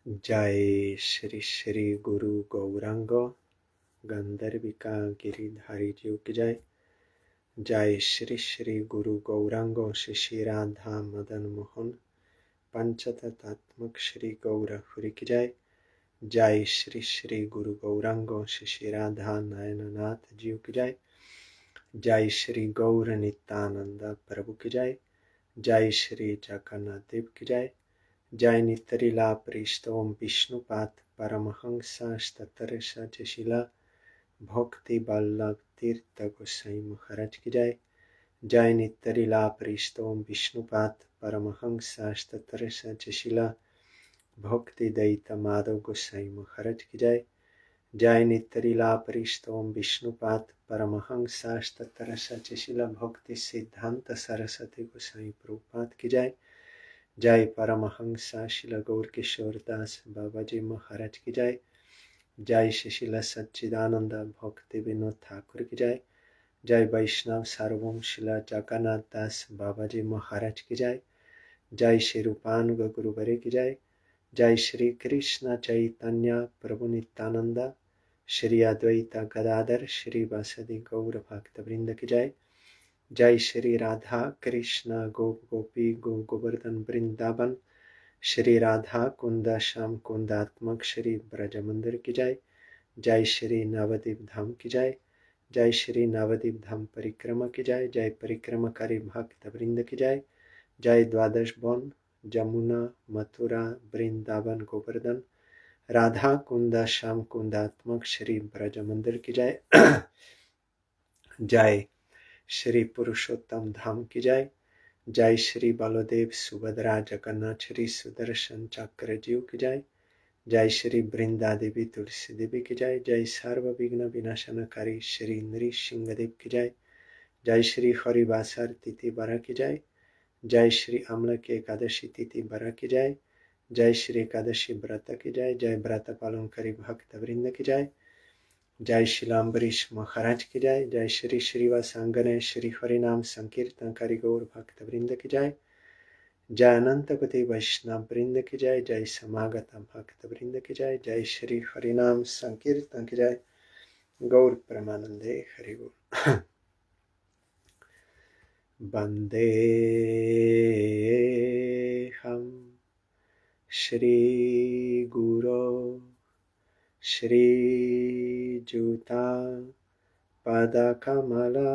जय श्री श्री गुरु गौरांग गंधर्विका गिरिधारी जीव की जय। जय श्री श्री गुरु गौरांग श्री राधा मदन मोहन पंचतत्त्वात्मक श्री गौरहुरी की जय। जय श्री श्री गुरु गौरांग श्री राधा नयननाथ जीव की जय। जय श्री गौर नित्यानंद प्रभु की जय। जय श्री जगन्नाथ की जय। जय नितरीला प्रिष्टोम विष्णुपाद परमहंसास्ततर सचशिला भक्ति बल्लभ तीर्थ गोसाई महाराज की जय। जय नितरीला प्रिष्टोम विष्णुपाद परमहंसास्ततर सचशिला भक्ति दैत माधव गोसाई महाराज की जय। जय नितरीला प्रिष्टोम विष्णुपाद परमहंसास्ततर सचशिला भक्ति सिद्धांत सरस्वती गोसाई प्रभुपाद की जय। जय परमहंसा शिला गौर किशोर दास बाबा जी महाराज की जय। जय शिशिला सच्चिदानंद भक्ति विनोद ठाकुर की जय। जय वैष्णव सार्वभौम शिला जगन्नाथ दास बाबा जी महाराज की जय। जय श्री रूपानुग गुरुवरे की जय। जय श्री कृष्ण चैतन्य प्रभु नित्यानंद श्री अद्वैत गदाधर श्री वासुदेव गौर भक्त वृंद की जय। जय श्री राधा कृष्ण गोप गोपी गो गोवर्धन वृंदावन श्री राधा कुंद श्याम कुंदात्मक श्री ब्रज मंदिर की जय। जय श्री नवद्वीप धाम की जय। जय श्री नवद्वीप धाम परिक्रमा की जय। जय परिक्रमाकारी भक्त वृंद की जय। जय द्वादश वन जमुना मथुरा वृंदावन गोवर्धन राधा कुंद श्याम कुंदात्मक श्री ब्रज मंदिर की जय। जय श्री पुरुषोत्तम धाम की जय। जय श्री बलदेव सुभद्रा जगन्नाथ श्री सुदर्शन चक्र जीव की जय। जय श्री वृंदा देवी तुलसी देवी की जय। जय सर्व विघ्न विनाशनकारी श्री नृसिंह देव की जय। जय श्री हरिवासर तिथि बरा की जय। जय श्री अम्ल की एकादशी तिथि बरा की जय। जय श्री एकादशी व्रत की जय। जय व्रत पालनकारी भक्त वृंद की जय। जय शिलाम्बरीश महाराज की जय। जय श्री श्रीवासांगने श्री हरिनाम संकीर्तनकारी गौर भक्त वृंद की जय। जय अनंतपति वैष्णव वृंद की जय। जय समागत भक्त वृंद की जय। जय श्री हरिनाम संकीर्तन की जय। गौर प्रेमानंदे हरि बोल। वंदे हम श्री गुरो श्रीजुता पदकमला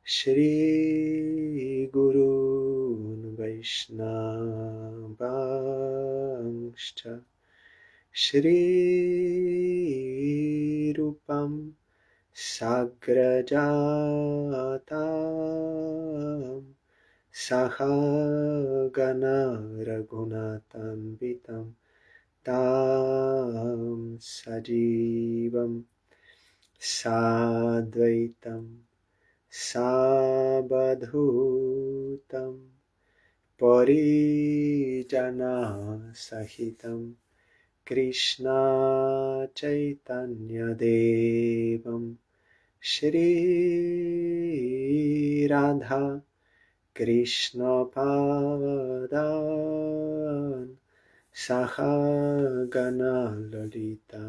श्रीगुरून् वैष्णवांश्च श्रीरूपं साग्रजातं सहगना रघुनाथान्वितं तां सजीवं साद्वैतं सावधूतं परिजनसहितं कृष्ण चैतन्यदेवं श्रीराधा कृष्णपादान् सहगना ललिता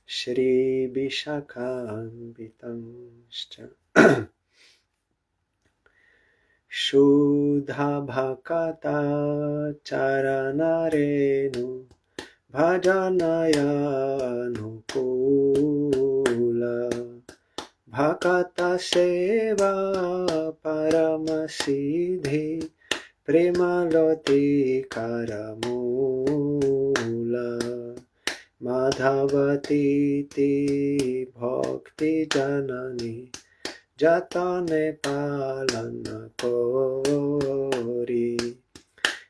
श्रीविशाखान्वितंश्च शुद्धभक्ता चरणरेणु भजनयानुकूल भक्त सेवा परमसिद्धि प्रेमलति करमूल माधवतीति भक्ति जननी जतने पालन कोरी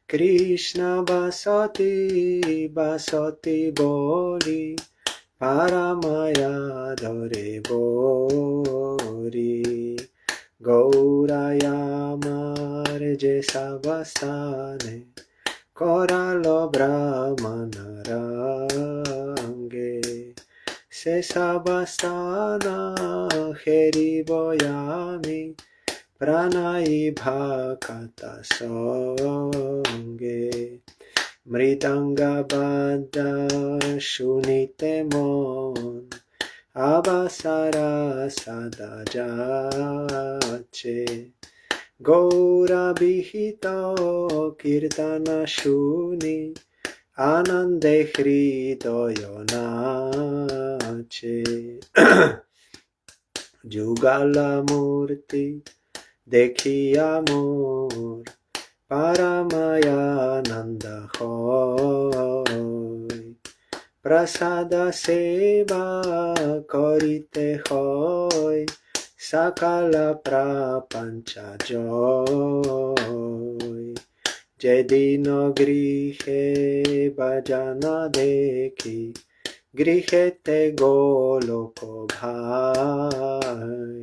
कृष्ण बसती बसती बोली पारमाया धरे बोरी गौराया मार जे सबस्ताने करालो ब्राह्मण रंगे से सबस्ताना हेरी बयामी प्रणयी भक्त संगे Mridanga Bada Shunite Mon Abasara Sadajache Gaura Bihito Kirtana Shuni Anande Hridoyo Nache Jugala Murti Dekhiya Mor Paramaya Nanda Hoy Prasada Seva Korite Hoy Sakala Prapancha Joy Jedino Grihe Bhajana Dekhi Grihete Goloko Bhai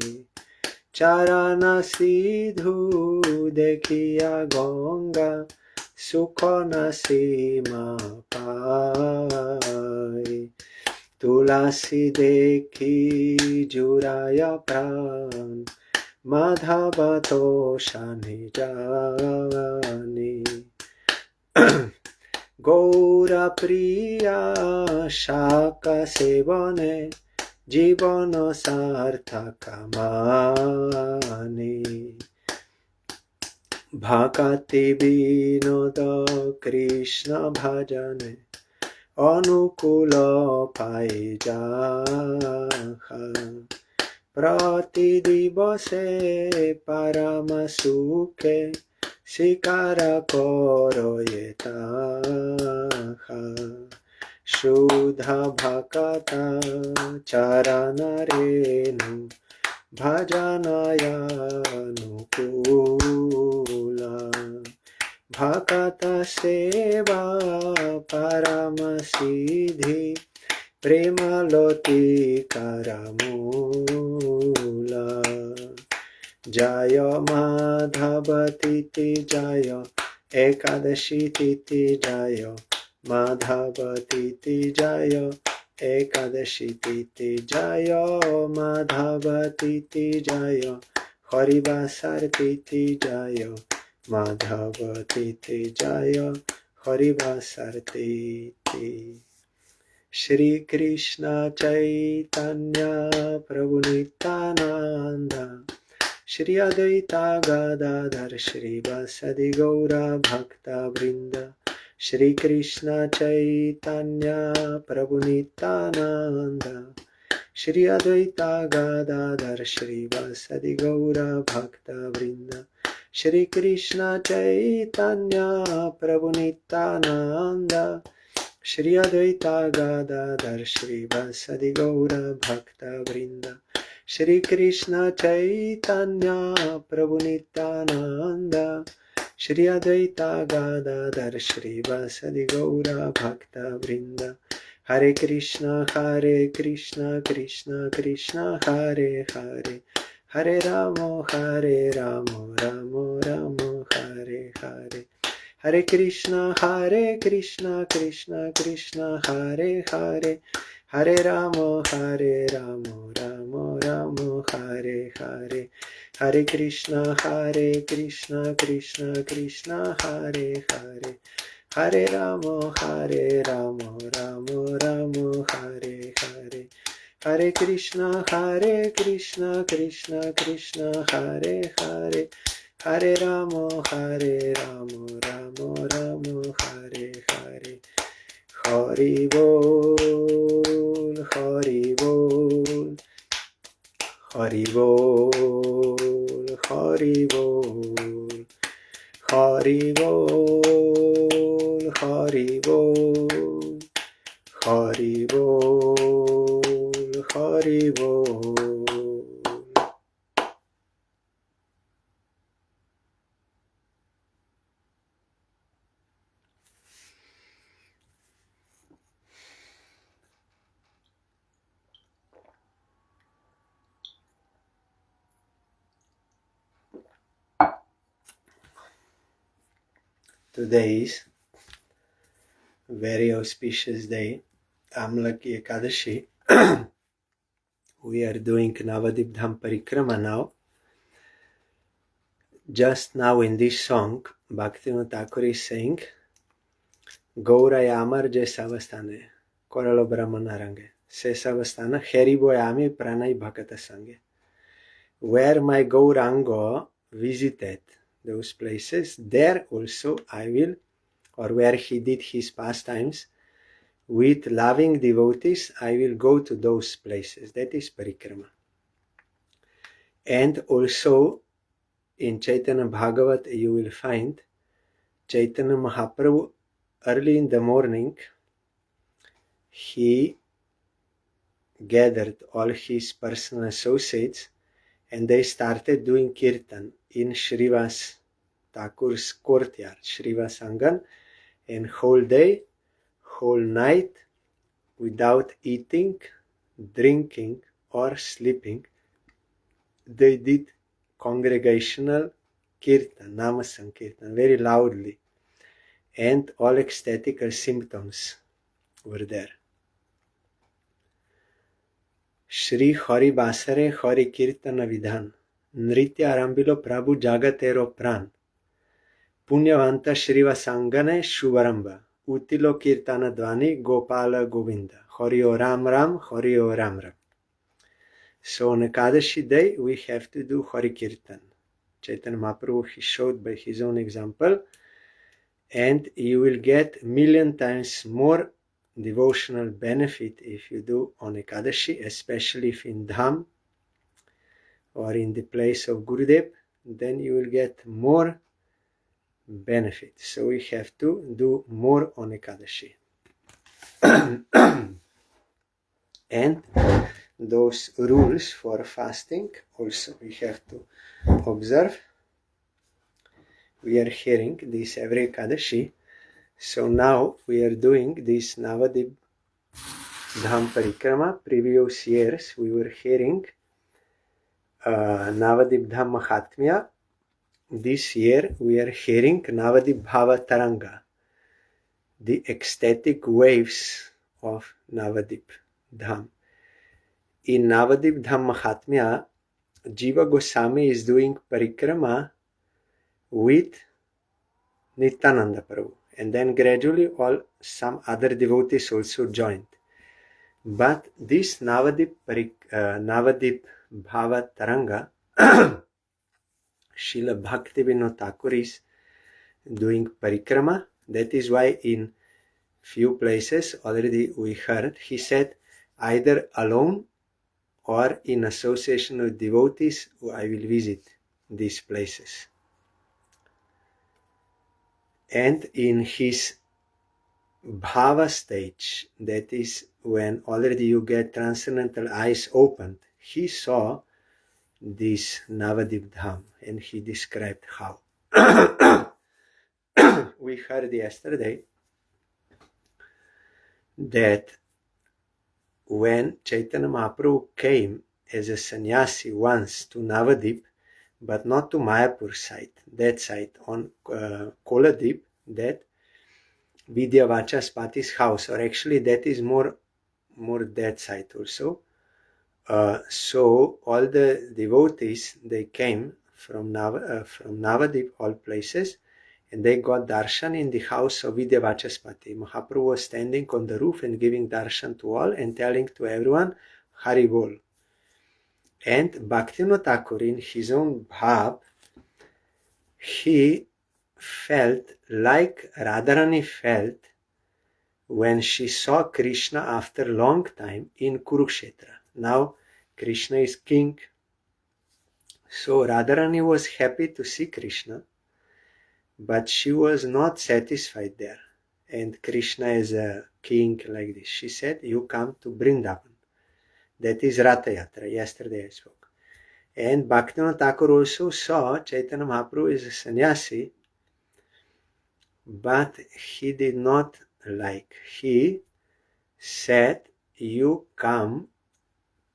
Charana Sidhu Dekhiya Ganga Sukhona Sima Pai Tulasi Dekhi Juraya Pran Madhava Toshani Jani Gaura Priya Shaka Sevane Jivana Sarthaka Mani Bhakati Vinoda Krishna Bhajane Anukula Paijaha Prati Divase Paramasuke Sikara Koroyetaha Shudha Bhakata Charana Renu Bhajanaya Nukula Bhakata Seva Paramasidhi Premaloti Karamula Jaya Madhavatiti Jaya Ekadashi Titi Jaya Madhavatiti Jaya Ekadashi Titi Jaya Madhavatiti Jaya Harivasar Titi Jaya Madhavatiti Jaya Harivasar Titi Shri Krishna Chaitanya Prabhu Nityananda Shri Advaita Gadadhar Shri Vasadi Gaura Bhakta Vrinda Shri Krishna Chaitanya Prabhu Nityananda Shri Advaita Gadadhar Shri Vasadi Gaura Bhakta Vrinda Shri Krishna Chaitanya Prabhu Nityananda Shri Advaita Gadadhar Shri Vasadi Gaura Bhakta Vrinda Shri Krishna Chaitanya Prabhu Nityananda Shri Advaita Gadadhar Shri Vasadi Gaura Bhakta Vrinda Hare Krishna Krishna Krishna Hare Hare Hare Ramo Ramo Ramo Hare Hare Hare Krishna Krishna Krishna Hare Hare Hare Ramo Ramo Ramo Hare Hare Hare Krishna Krishna Krishna Hare Hare Hare Ramo Ramo Ramo Hare Hare Hare Krishna Krishna Krishna Hare Hare Hare Ramo Ramo Ramo Hare Hare Hari Bol Hari Bol Hari Bol Hari Bol Hari Bol Hari Bol Hari Bol Hari Bol. Today is a very auspicious day, Amlaki Ekadashi. We are doing Navadwip Dham Parikrama now. Just now in this song, Bhaktivinoda Thakur is saying Gaurayamar je savastane, Koralo Brahmanarange, se savastana Heriboyami Pranay Bhakata Sange. Where my Gaurango visited those places, there also I will, or where he did his pastimes, with loving devotees, I will go to those places. That is parikrama. And also in Chaitanya Bhagavat you will find Chaitanya Mahaprabhu early in the morning, he gathered all his personal associates and they started doing kirtan in Srivas Thakur's courtyard, Srivas Angan, and whole day, whole night, without eating, drinking or sleeping, they did congregational kirtan, nama sankirtan, very loudly, and all ecstatical symptoms were there. Shri Hari Basare Hari Kirtana Vidhan, Nritya Arambilo Prabhu Jagatero Pran, Punyavanta Srivasangane Shuvaramba, Utilo Kirtana Dvani Gopala Govinda, Hari O Ram Ram, Hari O Ram Ram. So on Ekadashi day we have to do Hari Kirtan. Chaitanya Mahaprabhu he showed by his own example, and you will get million times more devotional benefit if you do on Ekadashi, especially if in Dham or in the place of Gurudev, then you will get more benefit. So we have to do more on Ekadashi. And those rules for fasting also we have to observe. We are hearing this every Ekadashi. So now we are doing this Navadwip Dham Parikrama. Previous years we were hearing Navadwip Dham Mahatmya. This year we are hearing Navadwip Bhava Taranga, the ecstatic waves of Navadwip Dham. In Navadwip Dham Mahatmya, Jiva Goswami is doing parikrama with Nityananda Prabhu, and then gradually some other devotees also joined. But this Navadwip Bhava Taranga, Srila Bhaktivinoda Thakur is doing parikrama. That is why in few places already we heard, he said either alone or in association with devotees I will visit these places. And in his Bhava stage, that is when already you get transcendental eyes opened, he saw this Navadwip Dham and he described how. We heard yesterday that when Chaitanya Mahaprabhu came as a sannyasi once to Navadwip, but not to Mayapur side, that side on Koladwip, that Vidyavachaspati's house, or actually that is more that side also. So all the devotees, they came from Navadwip, all places, and they got darshan in the house of Vidyavachaspati. Mahaprabhu was standing on the roof and giving darshan to all and telling to everyone, Hari Bol. And Bhaktivinoda Thakur, in his own bhav, he felt like Radharani felt when she saw Krishna after a long time in Kurukshetra. Now Krishna is king. So Radharani was happy to see Krishna, but she was not satisfied there. And Krishna is a king like this. She said, you come to Vrindavan. That is Ratha Yatra. Yesterday I spoke. And Bhaktivinoda Thakur also saw Chaitanya Mahaprabhu is a sannyasi, but he did not like. He said, you come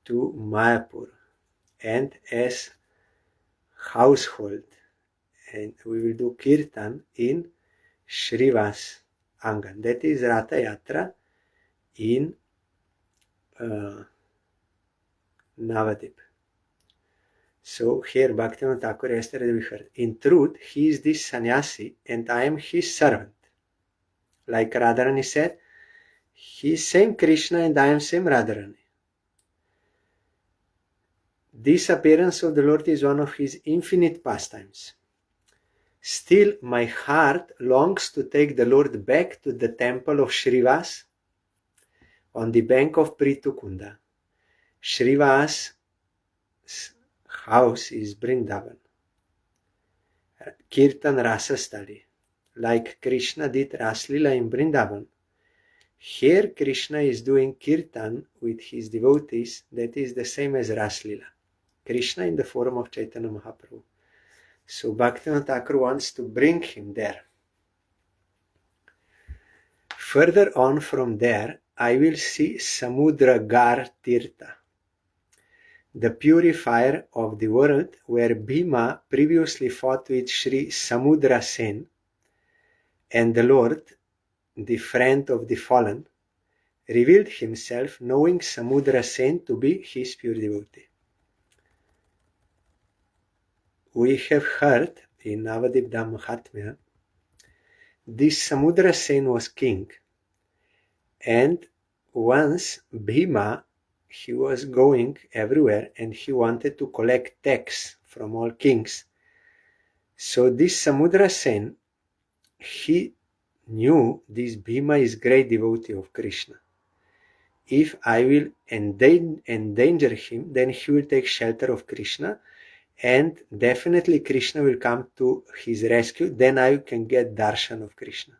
to Mayapur and as household, and we will do kirtan in Srivas Angan. That is Ratha Yatra in Navadwip. So here Bhaktivinoda Thakur, yesterday we heard, in truth he is this sannyasi and I am his servant. Like Radharani said, he is same Krishna and I am same Radharani. This appearance of the Lord is one of his infinite pastimes. Still, my heart longs to take the Lord back to the temple of Shrivas on the bank of Pritukunda. Shrivas' house is Vrindavan. Kirtan Rasastali. Like Krishna did Raslila in Vrindavan, here Krishna is doing Kirtan with his devotees, that is the same as Raslila. Krishna in the form of Chaitanya Mahaprabhu. So Bhaktivinoda Thakur wants to bring him there. Further on from there, I will see Samudra Gar Tirtha, the purifier of the world, where Bhima previously fought with Sri Samudra Sen, and the Lord, the friend of the fallen, revealed himself, knowing Samudra Sen to be his pure devotee. We have heard in Navadwip Mahatmya, this Samudra Sen was king, and once Bhima, he was going everywhere and he wanted to collect tax from all kings. So this Samudra Sen, he knew this Bhima is great devotee of Krishna. If I will endanger him, then he will take shelter of Krishna, and definitely Krishna will come to his rescue. Then I can get darshan of Krishna.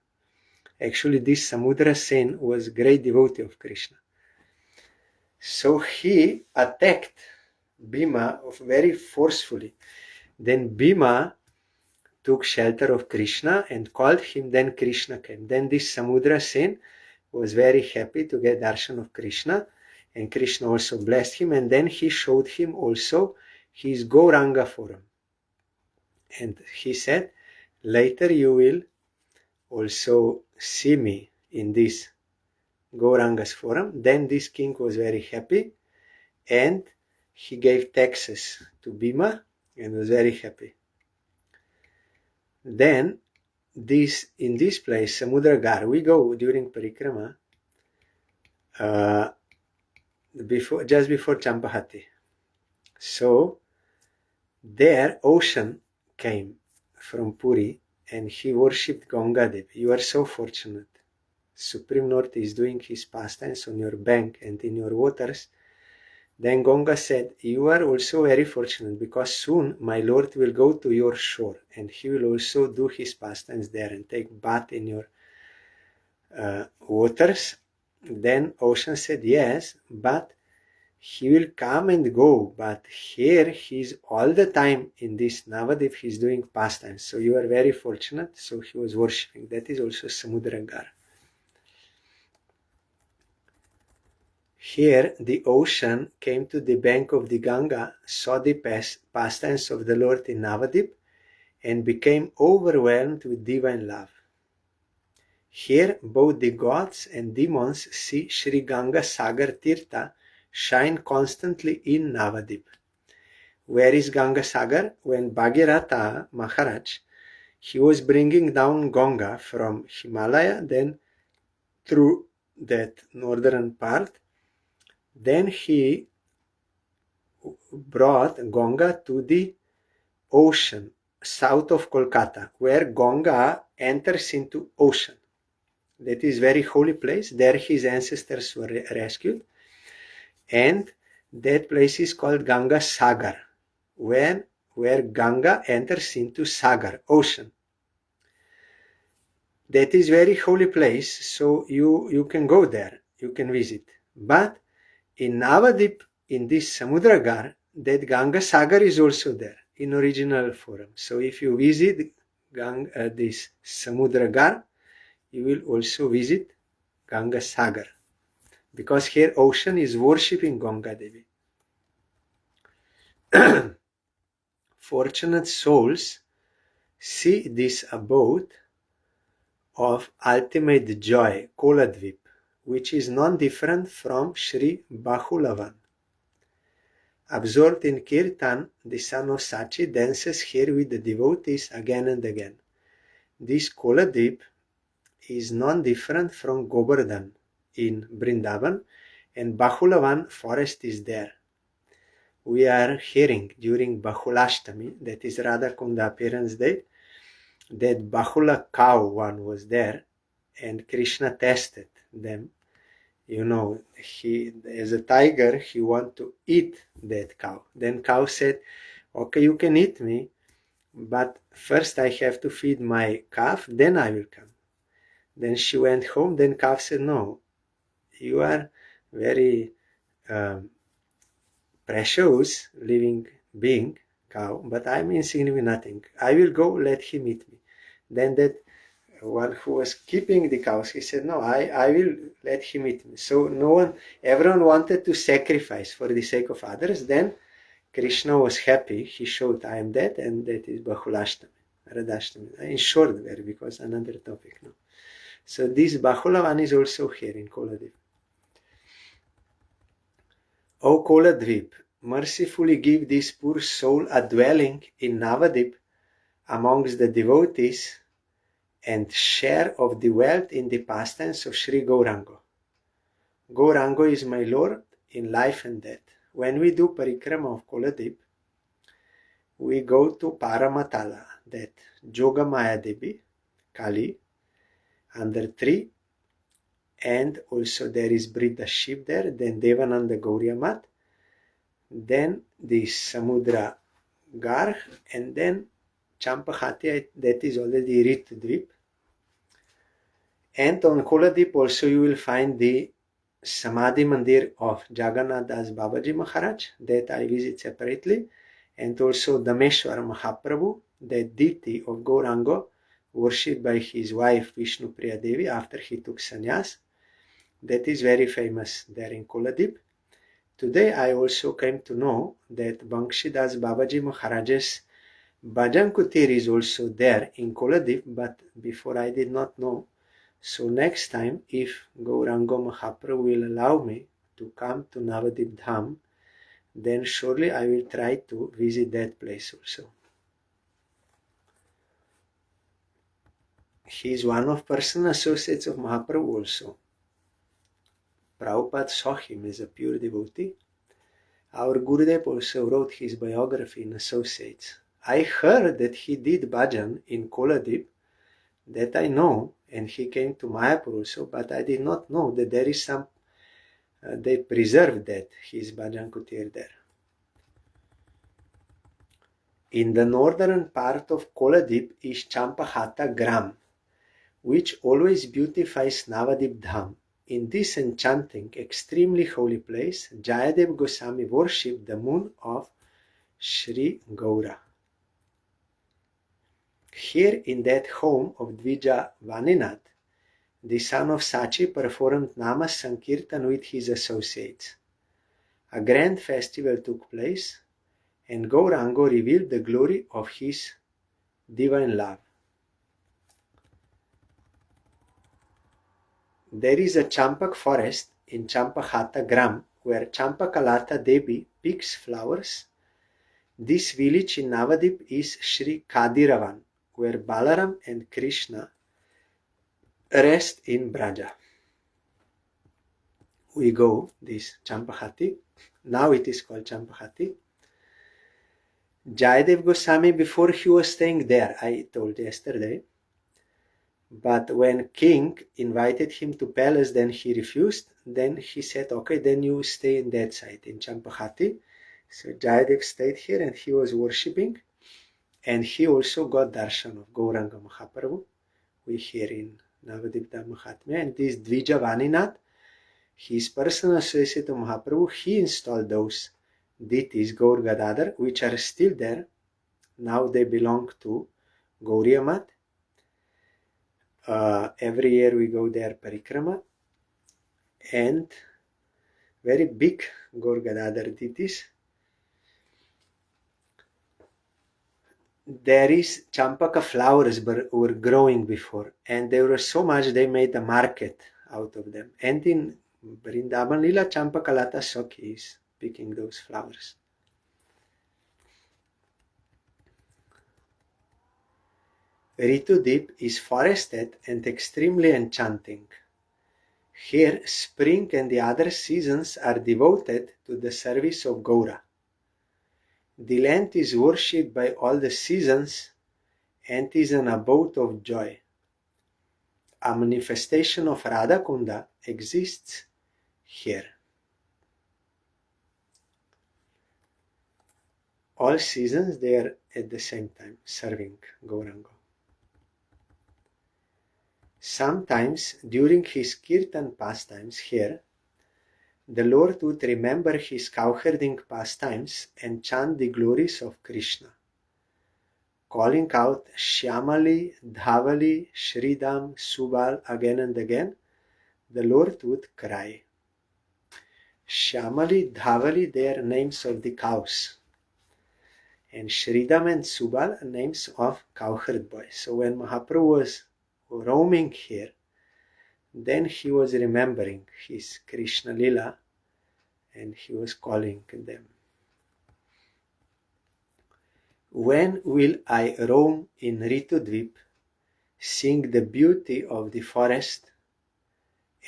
Actually, this Samudra Sen was great devotee of Krishna. So he attacked Bhima very forcefully. Then Bhima took shelter of Krishna and called him. Then Krishna came. Then this Samudra Sen was very happy to get darshan of Krishna, and Krishna also blessed him, and then he showed him also his Gauranga form. And he said, later you will also see me in this Gauranga's form. Then this king was very happy, and he gave taxes to Bhima and was very happy. Then in this place, Samudragar, we go during Parikrama just before Champahati. So there ocean came from Puri and he worshipped Ganga Devi. You are so fortunate. Supreme Lord is doing his pastimes on your bank and in your waters. Then Ganga said, you are also very fortunate because soon my Lord will go to your shore and he will also do his pastimes there and take bath in your waters. Then ocean said, yes, but he will come and go, but here he is all the time in this Navadwip, he is doing pastimes. So you are very fortunate. So he was worshipping. That is also Samudragar. Here the ocean came to the bank of the Ganga, saw the pastimes of the Lord in Navadwip, and became overwhelmed with divine love. Here both the gods and demons see Sri Ganga Sagar Tirtha shine constantly in Navadwip. Where is Ganga Sagar? When Bhagirath Maharaj, he was bringing down Ganga from Himalaya, then through that northern part, then he brought Ganga to the ocean south of Kolkata, where Ganga enters into ocean. That is very holy place. There his ancestors were rescued. And that place is called Ganga Sagar, where Ganga enters into Sagar, ocean. That is very holy place, so you can go there, you can visit. But in Navadwip, in this Samudragar, that Ganga Sagar is also there in original form. So if you visit this Samudragar, you will also visit Ganga Sagar, because here ocean is worshipping Ganga Devi. Fortunate souls see this abode of ultimate joy, Koladvip, which is non-different from Sri Bahulavan. Absorbed in Kirtan, the son of Sachi dances here with the devotees again and again. This Koladvip is non-different from Govardhan in Vrindavan, and Bahulavan forest is there. We are hearing during Bahulashtami, that is Radha Kunda appearance day, that Bahula cow one was there, and Krishna tested them. You know, he, as a tiger, he want to eat that cow. Then cow said, okay, you can eat me, but first I have to feed my calf, then I will come. Then she went home, then calf said, no, you are very precious living being, cow, but I'm insignificant nothing. I will go, let him eat me. Then that one who was keeping the cows, he said, no, I will let him eat me. So everyone wanted to sacrifice for the sake of others. Then Krishna was happy. He showed, I am that, and that is Bahulashtami, Radhashtami. In short, very, because another topic. No? So this Bahulavan is also here in Koladip. O Koladvip, mercifully give this poor soul a dwelling in Navadvip amongst the devotees and share of the wealth in the pastimes of Sri Gauranga. Gauranga is my Lord in life and death. When we do parikrama of Koladip, we go to Paramatala, that Jogamaya Devi, Kali, under tree, and also there is Brida Shiv there, then Devananda Gauriamat, then the Samudra Garh, and then Champahati, that is already Rit Dvip. And on Koladip also you will find the Samadhi Mandir of Jagannath Das Babaji Maharaj, that I visit separately, and also Dameshwar Mahaprabhu, the deity of Gauranga, worshipped by his wife Vishnu Priya Devi after he took sannyas. That is very famous there in Koladip. Today I also came to know that Banshidas Babaji Maharaj's Bhajan Kutir is also there in Koladip, but before I did not know. So next time, if Gauranga Mahaprabhu will allow me to come to Navadvip Dham, then surely I will try to visit that place also. He is one of personal associates of Mahaprabhu also. Prabhupada saw him as a pure devotee. Our Gurudev also wrote his biography in Associates. I heard that he did bhajan in Koladip, that I know, and he came to Mayapur also, but I did not know that there is some, they preserved that, his bhajan kutir there. In the northern part of Koladip is Champahata Gram, which always beautifies Navadvip Dham. In this enchanting, extremely holy place, Jayadev Goswami worshipped the moon of Sri Gaura. Here in that home of Dvija Vaninath, the son of Sachi performed Nama Sankirtan with his associates. A grand festival took place, and Gauranga revealed the glory of his divine love. There is a Champak forest in Champahata Gram where Champakalata Devi picks flowers. This village in Navadvip is Sri Kadiravan, where Balaram and Krishna rest in Braja. We go this Champahati. Now it is called Champahati. Jayadev Goswami, before he was staying there, I told yesterday, but when king invited him to palace, then he refused. Then he said, okay, then you stay in that side, in Champahati. So Jayadev stayed here and he was worshipping. And he also got darshan of Gauranga Mahaprabhu. We hear in Navadvip Mahatmya. And this Dvija Vaninath, his personal associate of Mahaprabhu, he installed those deities, Gaur Gadadhar, which are still there. Now they belong to Gauriya Math. Every year we go there parikrama, and very big Gaur Gadadhar deities. There is Champaka flowers were growing before, and there were so much they made a market out of them. And in Vrindavan Lila, Champakalata Sakhi is picking those flowers. Ritudvip is forested and extremely enchanting. Here, spring and the other seasons are devoted to the service of Gaura. The land is worshipped by all the seasons and is an abode of joy. A manifestation of Radha Kunda exists here. All seasons they are at the same time serving Gauranga. Sometimes during his kirtan pastimes here, the Lord would remember his cowherding pastimes and chant the glories of Krishna, calling out Shyamali, Dhavali, Shridam, Subal again and again. The Lord would cry. Shyamali, Dhavali, they are names of the cows, and Shridam and Subal are names of cowherd boys. So when Mahaprabhu was roaming here, then he was remembering his Krishna Lila and he was calling them. When will I roam in Ritudvip, sing the beauty of the forest,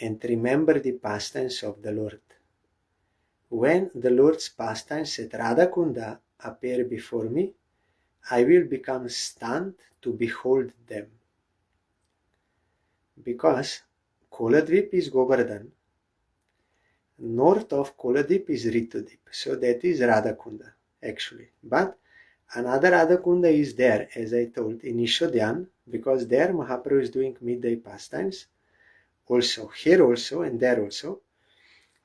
and remember the pastimes of the Lord? When the Lord's pastimes at Radhakunda appear before me, I will become stunned to behold them. Because Koladvip is Govardhan, north of Koladvip is Ritudvip, so that is Radhakunda actually. But another Radhakunda is there, as I told, in Ishodhyan, because there Mahaprabhu is doing midday pastimes, also here also and there also.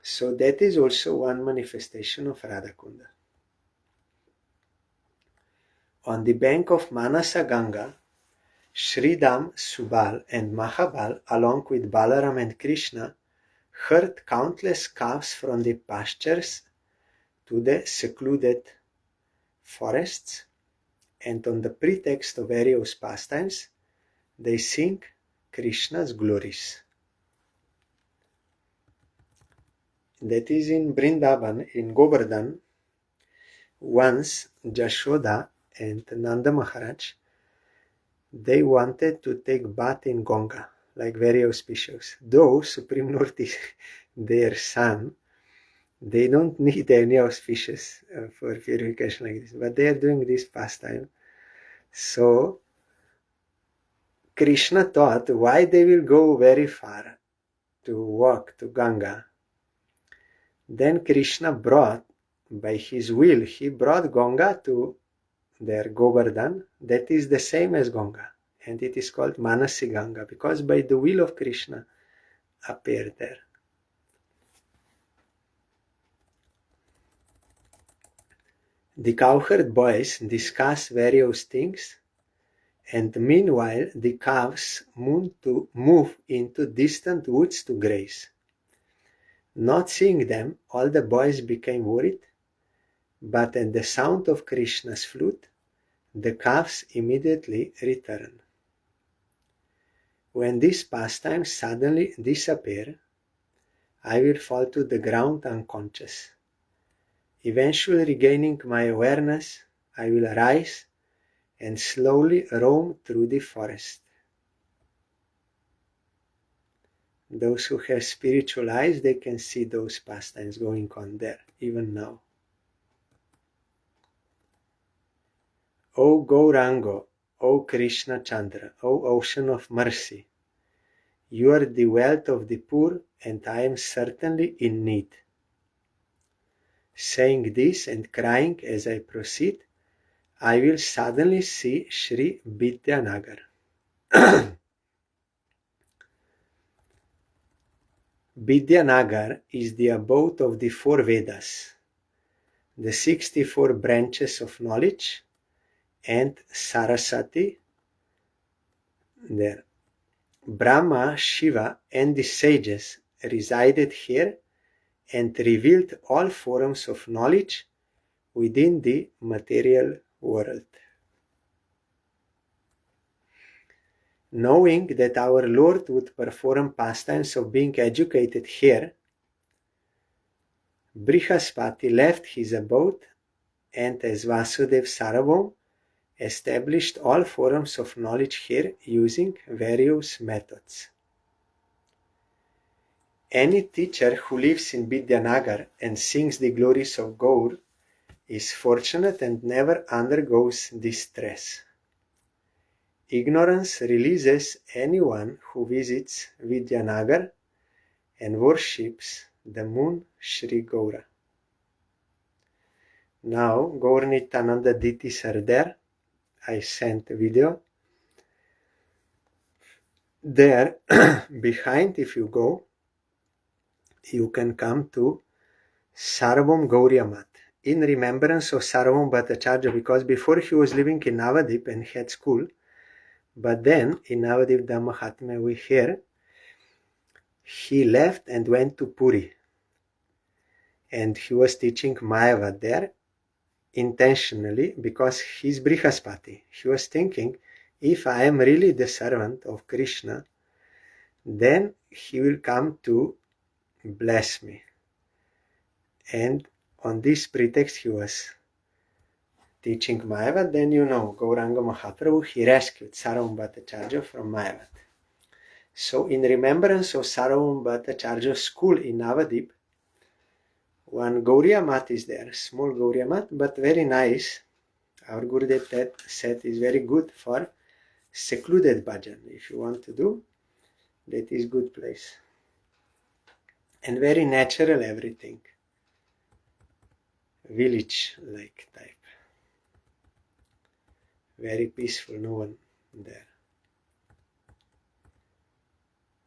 So that is also one manifestation of Radhakunda. On the bank of Manasa Ganga, Shridam, Subal and Mahabal, along with Balaram and Krishna, herd countless calves from the pastures to the secluded forests, and on the pretext of various pastimes, they sing Krishna's glories. That is in Vrindavan, in Govardhan. Once Jashoda and Nanda Maharaj, they wanted to take bath in Ganga, like very auspicious. Though Supreme Lord is their son, they don't need any auspicious for purification like this, but they are doing this pastime. So Krishna thought, why they will go very far to walk to Ganga? Then Krishna brought, by his will, he brought Ganga to their Govardhan. That is the same as Ganga, and it is called Manasi Ganga, because by the will of Krishna appeared there. The cowherd boys discuss various things, and meanwhile the calves move into distant woods to graze. Not seeing them, all the boys became worried, but at the sound of Krishna's flute, the calves immediately return. When these pastimes suddenly disappear, I will fall to the ground unconscious. Eventually regaining my awareness, I will rise and slowly roam through the forest. Those who have spiritual eyes, they can see those pastimes going on there, even now. O Gaurango, O Krishna Chandra, O Ocean of Mercy, you are the wealth of the poor, and I am certainly in need. Saying this and crying as I proceed, I will suddenly see Sri Vidyanagar. Vidyanagar is the abode of the four Vedas, the 64 branches of knowledge, and Saraswati there. Brahma, Shiva, and the sages resided here and revealed all forms of knowledge within the material world. Knowing that our Lord would perform pastimes of being educated here, Brihaspati left his abode and as Vasudev Sarabhom established all forms of knowledge here using various methods. Any teacher who lives in Vidyanagar and sings the glories of Gaur is fortunate and never undergoes distress. Ignorance releases anyone who visits Vidyanagar and worships the moon Sri Gaura. Now Gaur Nityananda deities are there. I sent a video. There, behind, if you go, you can come to Sarvam Gauriya Mat in remembrance of Sarvam Bhattacharya, because before he was living in Navadwip and had school, but then in Navadvip Mahatmya we hear he left and went to Puri, and he was teaching Mayavad there intentionally because he's Brihaspati. He was thinking, if I am really the servant of Krishna, then he will come to bless me. And on this pretext he was teaching Mayavad. Then Gauranga Mahaprabhu, he rescued Sarvam Bhattacharya from Mayavad. So in remembrance of Sarvam Bhattacharya's school in Navadvip, one Gauriya Mat is there, small Gauriya Mat, but very nice. Our Gurudev said is very good for secluded bhajan. If you want to do, that is good place. And very natural everything. Village-like type. Very peaceful, no one there.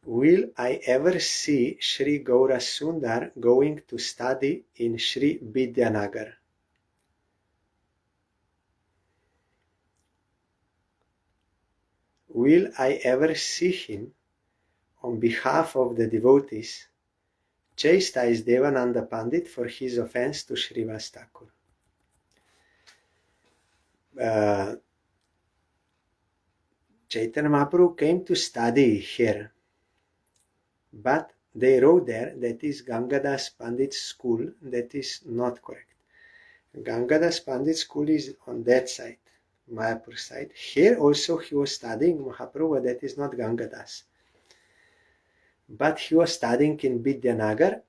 Will I ever see Sri Gaura Sundar going to study in Sri Vidyanagar? Will I ever see him, on behalf of the devotees, chastise Devananda Pandit for his offense to Srivas Thakur? Chaitanya Mahaprabhu came to study here, but they wrote there that is Gangadas Pandit's school. That is not correct. Gangadas Pandit's school is on that side, Mayapur side. Here also he was studying Mahaprabhu, but that is not Gangadas. But he was studying in Vidyanagar,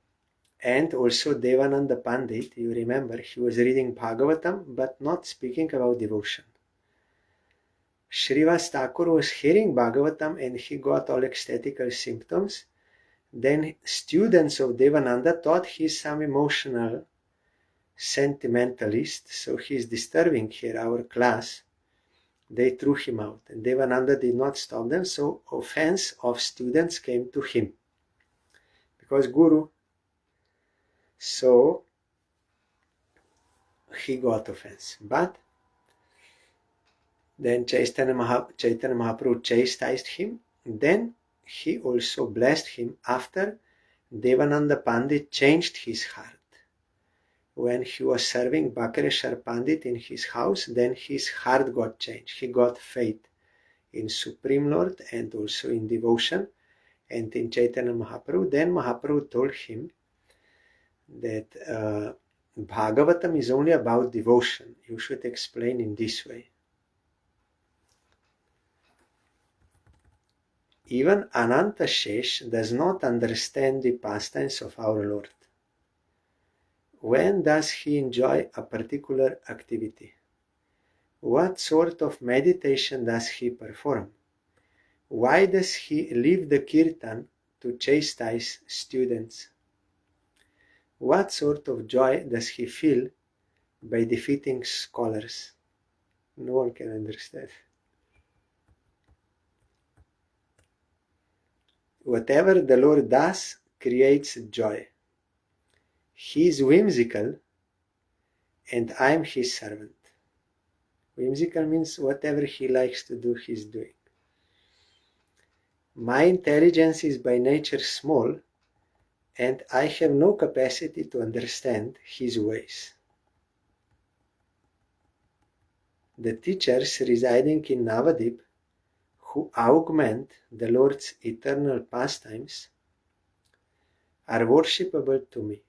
and also Devananda Pandit, you remember, he was reading Bhagavatam, but not speaking about devotion. Srivas Thakur was hearing Bhagavatam and he got all ecstatical symptoms. Then students of Devananda thought he's some emotional sentimentalist, so he's disturbing here our class. They threw him out, and Devananda did not stop them, so offense of students came to him because Guru. So he got offense, but then Chaitanya Mahaprabhu chastised him. Then he also blessed him after Devananda Pandit changed his heart. When he was serving Bakareshwar Pandit in his house, then his heart got changed. He got faith in Supreme Lord and also in devotion and in Chaitanya Mahaprabhu. Then Mahaprabhu told him that Bhagavatam is only about devotion. You should explain in this way. Even Ananta Shesh does not understand the pastimes of our Lord. When does he enjoy a particular activity? What sort of meditation does he perform? Why does he leave the kirtan to chastise students? What sort of joy does he feel by defeating scholars? No one can understand. Whatever the Lord does creates joy. He is whimsical and I am his servant. Whimsical means whatever he likes to do, he's doing. My intelligence is by nature small and I have no capacity to understand his ways. The teachers residing in Navadvip who augment the Lord's eternal pastimes are worshipable to me.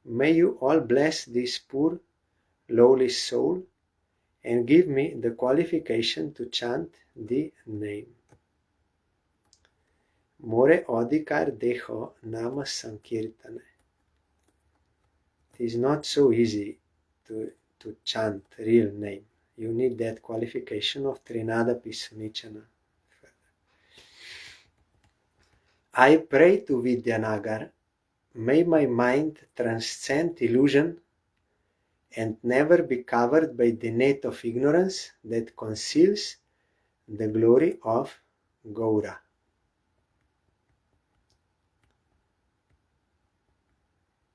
May you all bless this poor, lowly soul and give me the qualification to chant the name. More adhikar dekho nama sankirtane. It is not so easy to chant real name. You need that qualification of Trinada Pisunichana. I pray to Vidyanagar, may my mind transcend illusion and never be covered by the net of ignorance that conceals the glory of Gaura.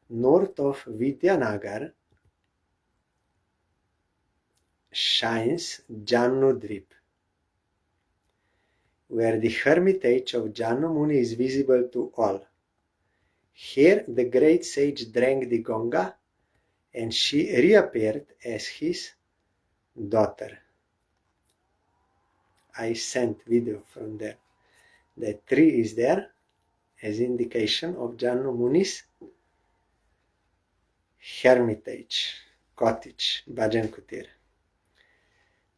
North of Vidyanagar shines Navadwip, where the hermitage of Jannu Muni is visible to all. Here the great sage drank the Ganga, and she reappeared as his daughter. I sent video from there. The tree is there as indication of Jannu Muni's hermitage, cottage, Bhajan Kutir.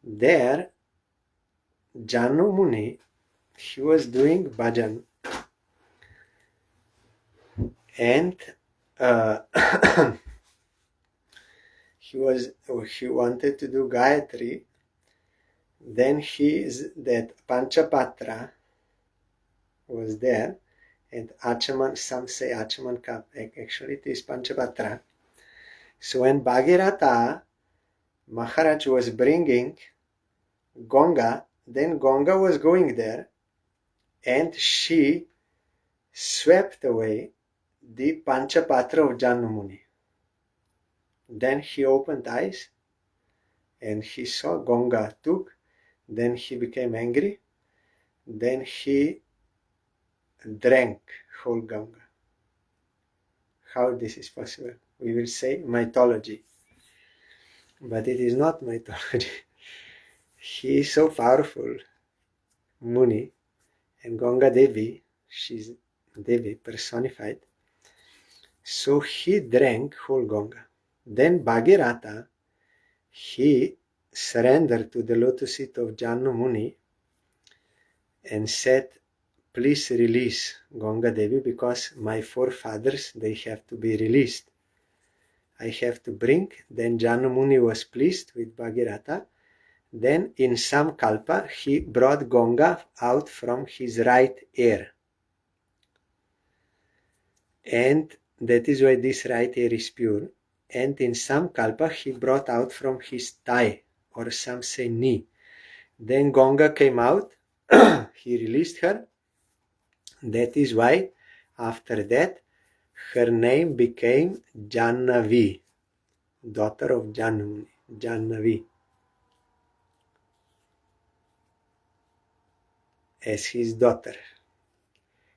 There, Jannu Muni, he was doing bhajan, and he wanted to do Gayatri. Then that Panchapatra was there, and Achaman, some say Achaman Kap, actually it is Panchapatra. So when Bhagirath Maharaj was bringing Ganga, then Ganga was going there, and she swept away the Panchapatra of Jannu Muni. Then he opened eyes, and he saw Ganga took. Then he became angry. Then he drank whole Ganga. How this is possible? We will say mythology. But it is not mythology. He is so powerful, Muni, and Ganga Devi, she's Devi personified. So he drank whole Ganga. Then Bhagirath, he surrendered to the lotus feet of Jannu Muni and said, please release Ganga Devi, because my forefathers, they have to be released. I have to bring. Then Jannu Muni was pleased with Bhagirath. Then in some kalpa, he brought Ganga out from his right ear. And that is why this right ear is pure. And in some kalpa, he brought out from his thigh, or some say knee. Then Ganga came out, he released her. That is why, after that, her name became Jannavi, daughter of Jannu, Jannavi, as his daughter.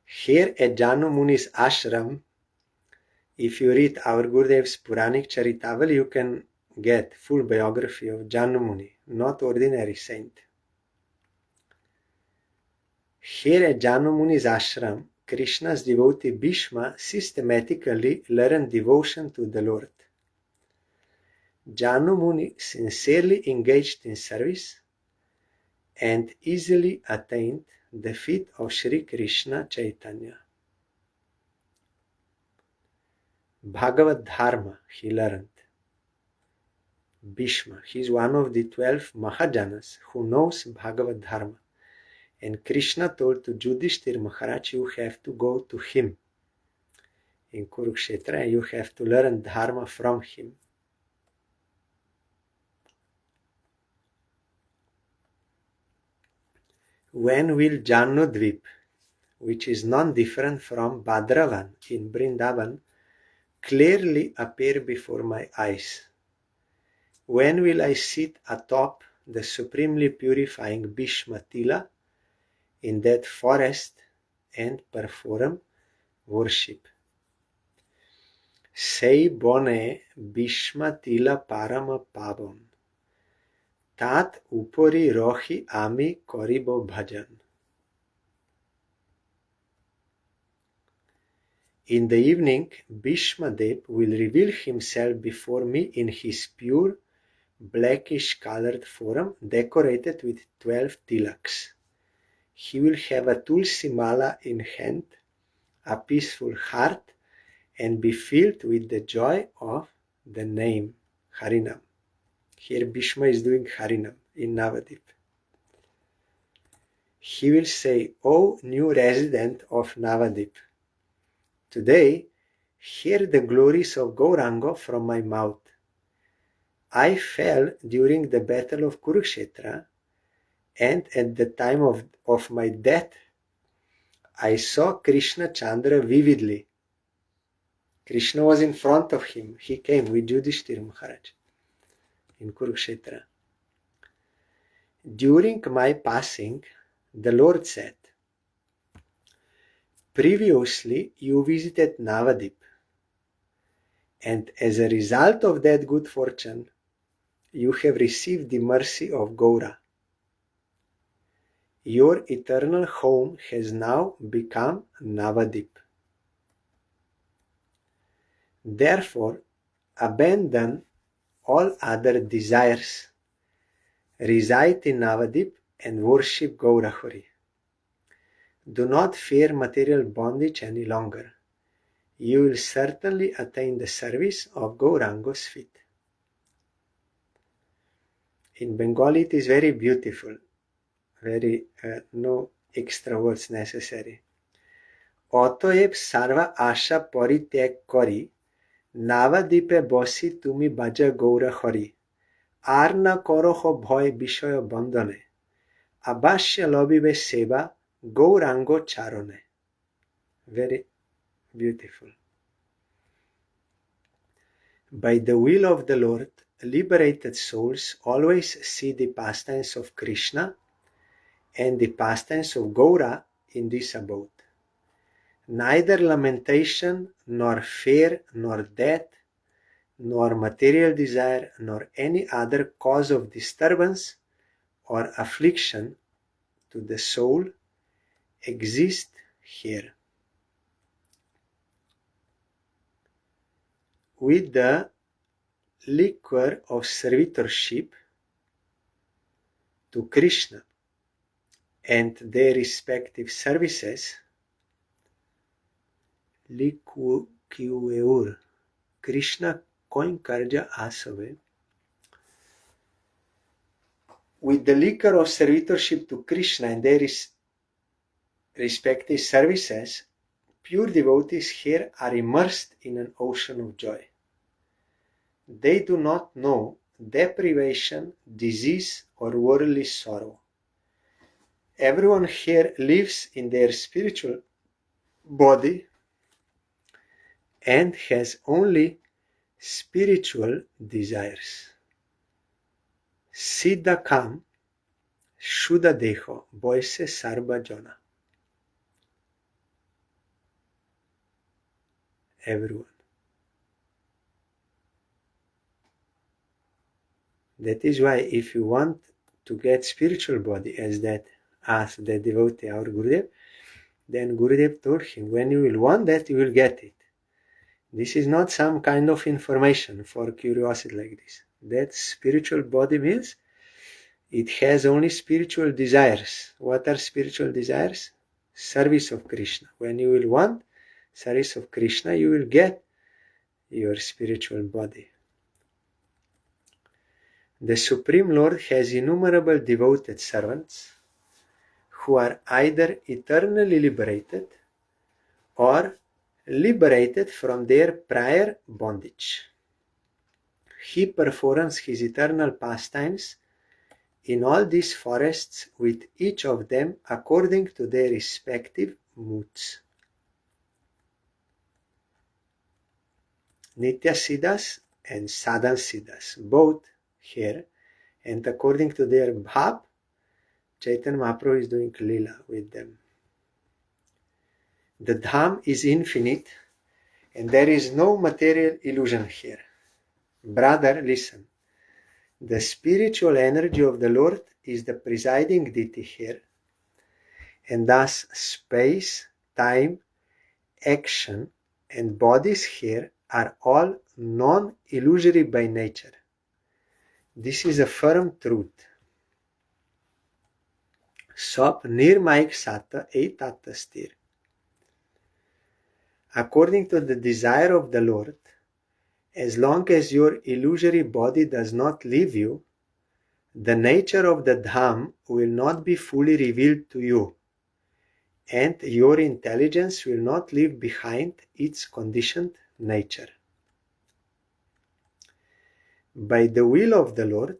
Here at Jannu Muni's ashram, if you read our Gurudev's Puranic Charitavali, you can get full biography of Jannu Muni, not ordinary saint. Here at Jannu Muni's ashram, Krishna's devotee Bhishma systematically learned devotion to the Lord. Jannu Muni sincerely engaged in service and easily attained the feet of Sri Krishna Chaitanya. Bhagavad Dharma he learned. Bhishma, he is one of the 12 Mahajanas who knows Bhagavad Dharma. And Krishna told to Yudhishthir Maharaj, you have to go to him in Kurukshetra, and you have to learn Dharma from him. When will Navadwip, which is non-different from Bhadravan in Vrindavan, clearly appear before my eyes? When will I sit atop the supremely purifying Bhishma Tila in that forest and perform worship? Sei bone Bhishma Tila Parama Pavon, Tat Upori Rohi Ami Koribo Bhajan. In the evening, Bhishma Dev will reveal himself before me in his pure, blackish colored form decorated with 12 tilaks. He will have a tulsi mala in hand, a peaceful heart, and be filled with the joy of the name Harinam. Here Bhishma is doing Harinam in Navadwip. He will say, "O new resident of Navadwip, today hear the glories of Gauranga from my mouth. I fell during the battle of Kurukshetra, and at the time of my death, I saw Krishna Chandra vividly. Krishna was in front of him. He came with Yudhishthira Maharaj in Kurukshetra. During my passing, the Lord said, previously you visited Navadwip, and as a result of that good fortune, you have received the mercy of Gaura. Your eternal home has now become Navadwip. Therefore, abandon all other desires, reside in Navadwip and worship Gaurahari. Do not fear material bondage any longer. You will certainly attain the service of Gauranga's feet." In Bengali it is very beautiful, very no extra words necessary. অতএব সার্বা আশা পরিত্যাগ করি নাবাদ্বীপে বসি তুমি বাজা গৌরা হরি আর না করহ ভয় বিষয় বন্দনে আবাস্য লবিবে সেবা Gauranga চারণে. Very beautiful. By the will of the Lord, liberated souls always see the pastimes of Krishna and the pastimes of Gaura in this abode. Neither lamentation, nor fear, nor death, nor material desire, nor any other cause of disturbance or affliction to the soul exist here. With the liquor of servitorship to Krishna and their respective services, liqueur, Krishna coin karja asave. With the liquor of servitorship to Krishna and their respective services, pure devotees here are immersed in an ocean of joy. They do not know deprivation, disease, or worldly sorrow. Everyone here lives in their spiritual body and has only spiritual desires. Siddha kam, Shuddha deho, boise sarva jana. Everyone. That is why if you want to get spiritual body as the devotee, our Gurudev, then Gurudev told him, when you will want that, you will get it. This is not some kind of information for curiosity like this. That spiritual body means it has only spiritual desires. What are spiritual desires? Service of Krishna. When you will want service of Krishna, you will get your spiritual body. The Supreme Lord has innumerable devoted servants who are either eternally liberated or liberated from their prior bondage. He performs his eternal pastimes in all these forests with each of them according to their respective moods. Nitya Siddhas and Sadhan Siddhas, both here, and according to their bhav, Chaitanya Mahaprabhu is doing lila with them. The Dham is infinite and there is no material illusion here. Brother, listen. The spiritual energy of the Lord is the presiding deity here, and thus space, time, action, and bodies here are all non-illusory by nature. This is a firm truth. Sop nirmaik sata etata stir. According to the desire of the Lord, as long as your illusory body does not leave you, the nature of the Dham will not be fully revealed to you, and your intelligence will not leave behind its conditioned nature. By the will of the Lord,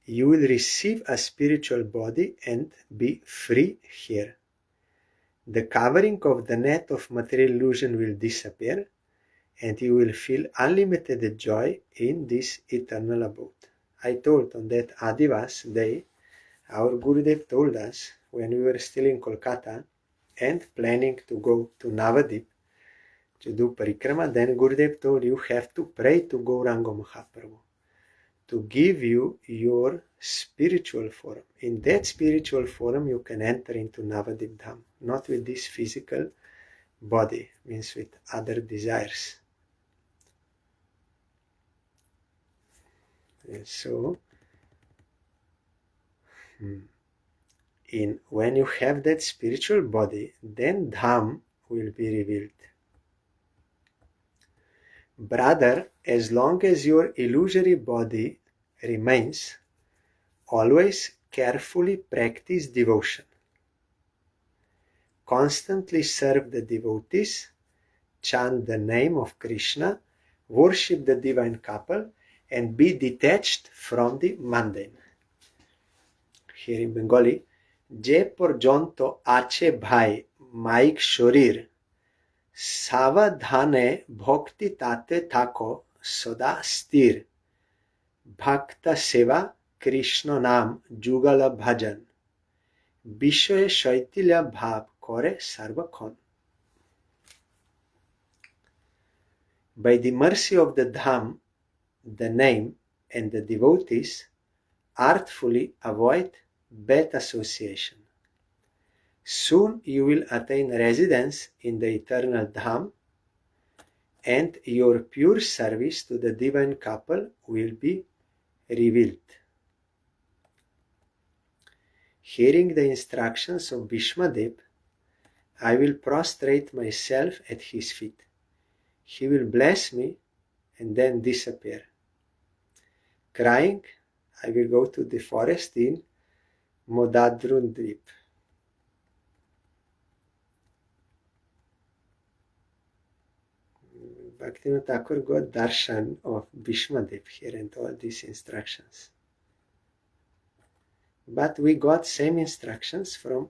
you will receive a spiritual body and be free here. The covering of the net of material illusion will disappear, and you will feel unlimited joy in this eternal abode. I told on that Adivas day, our Gurudev told us when we were still in Kolkata and planning to go to Navadwip to do parikrama, then Gurudev told you have to pray to Gauranga Mahaprabhu to give you your spiritual form. In that spiritual form you can enter into Navadwip Dham, not with this physical body, means with other desires. And so, when you have that spiritual body, then Dham will be revealed. Brother, as long as your illusory body remains, always carefully practice devotion. Constantly serve the devotees, chant the name of Krishna, worship the divine couple, and be detached from the mundane. Here in Bengali, যে পর্যন্ত আছে ভাই mic শরীর সাবধানে ভক্তি তাতে থাকো সদা স্থির ভক্তা সেবা কৃষ্ণ নাম যুগল ভজন বিষয়ে শৈথিল্য ভাব করে সর্বক্ষণ. By the mercy of the Dham, the name, and the devotees, artfully avoid bad association. Soon you will attain residence in the eternal Dham, and your pure service to the divine couple will be revealed. Hearing the instructions of Bhishmadev, I will prostrate myself at his feet. He will bless me and then disappear. Crying, I will go to the forest in Navadwip. Bhaktivinoda Thakur got darshan of Bhishmadev here and all these instructions. But we got same instructions from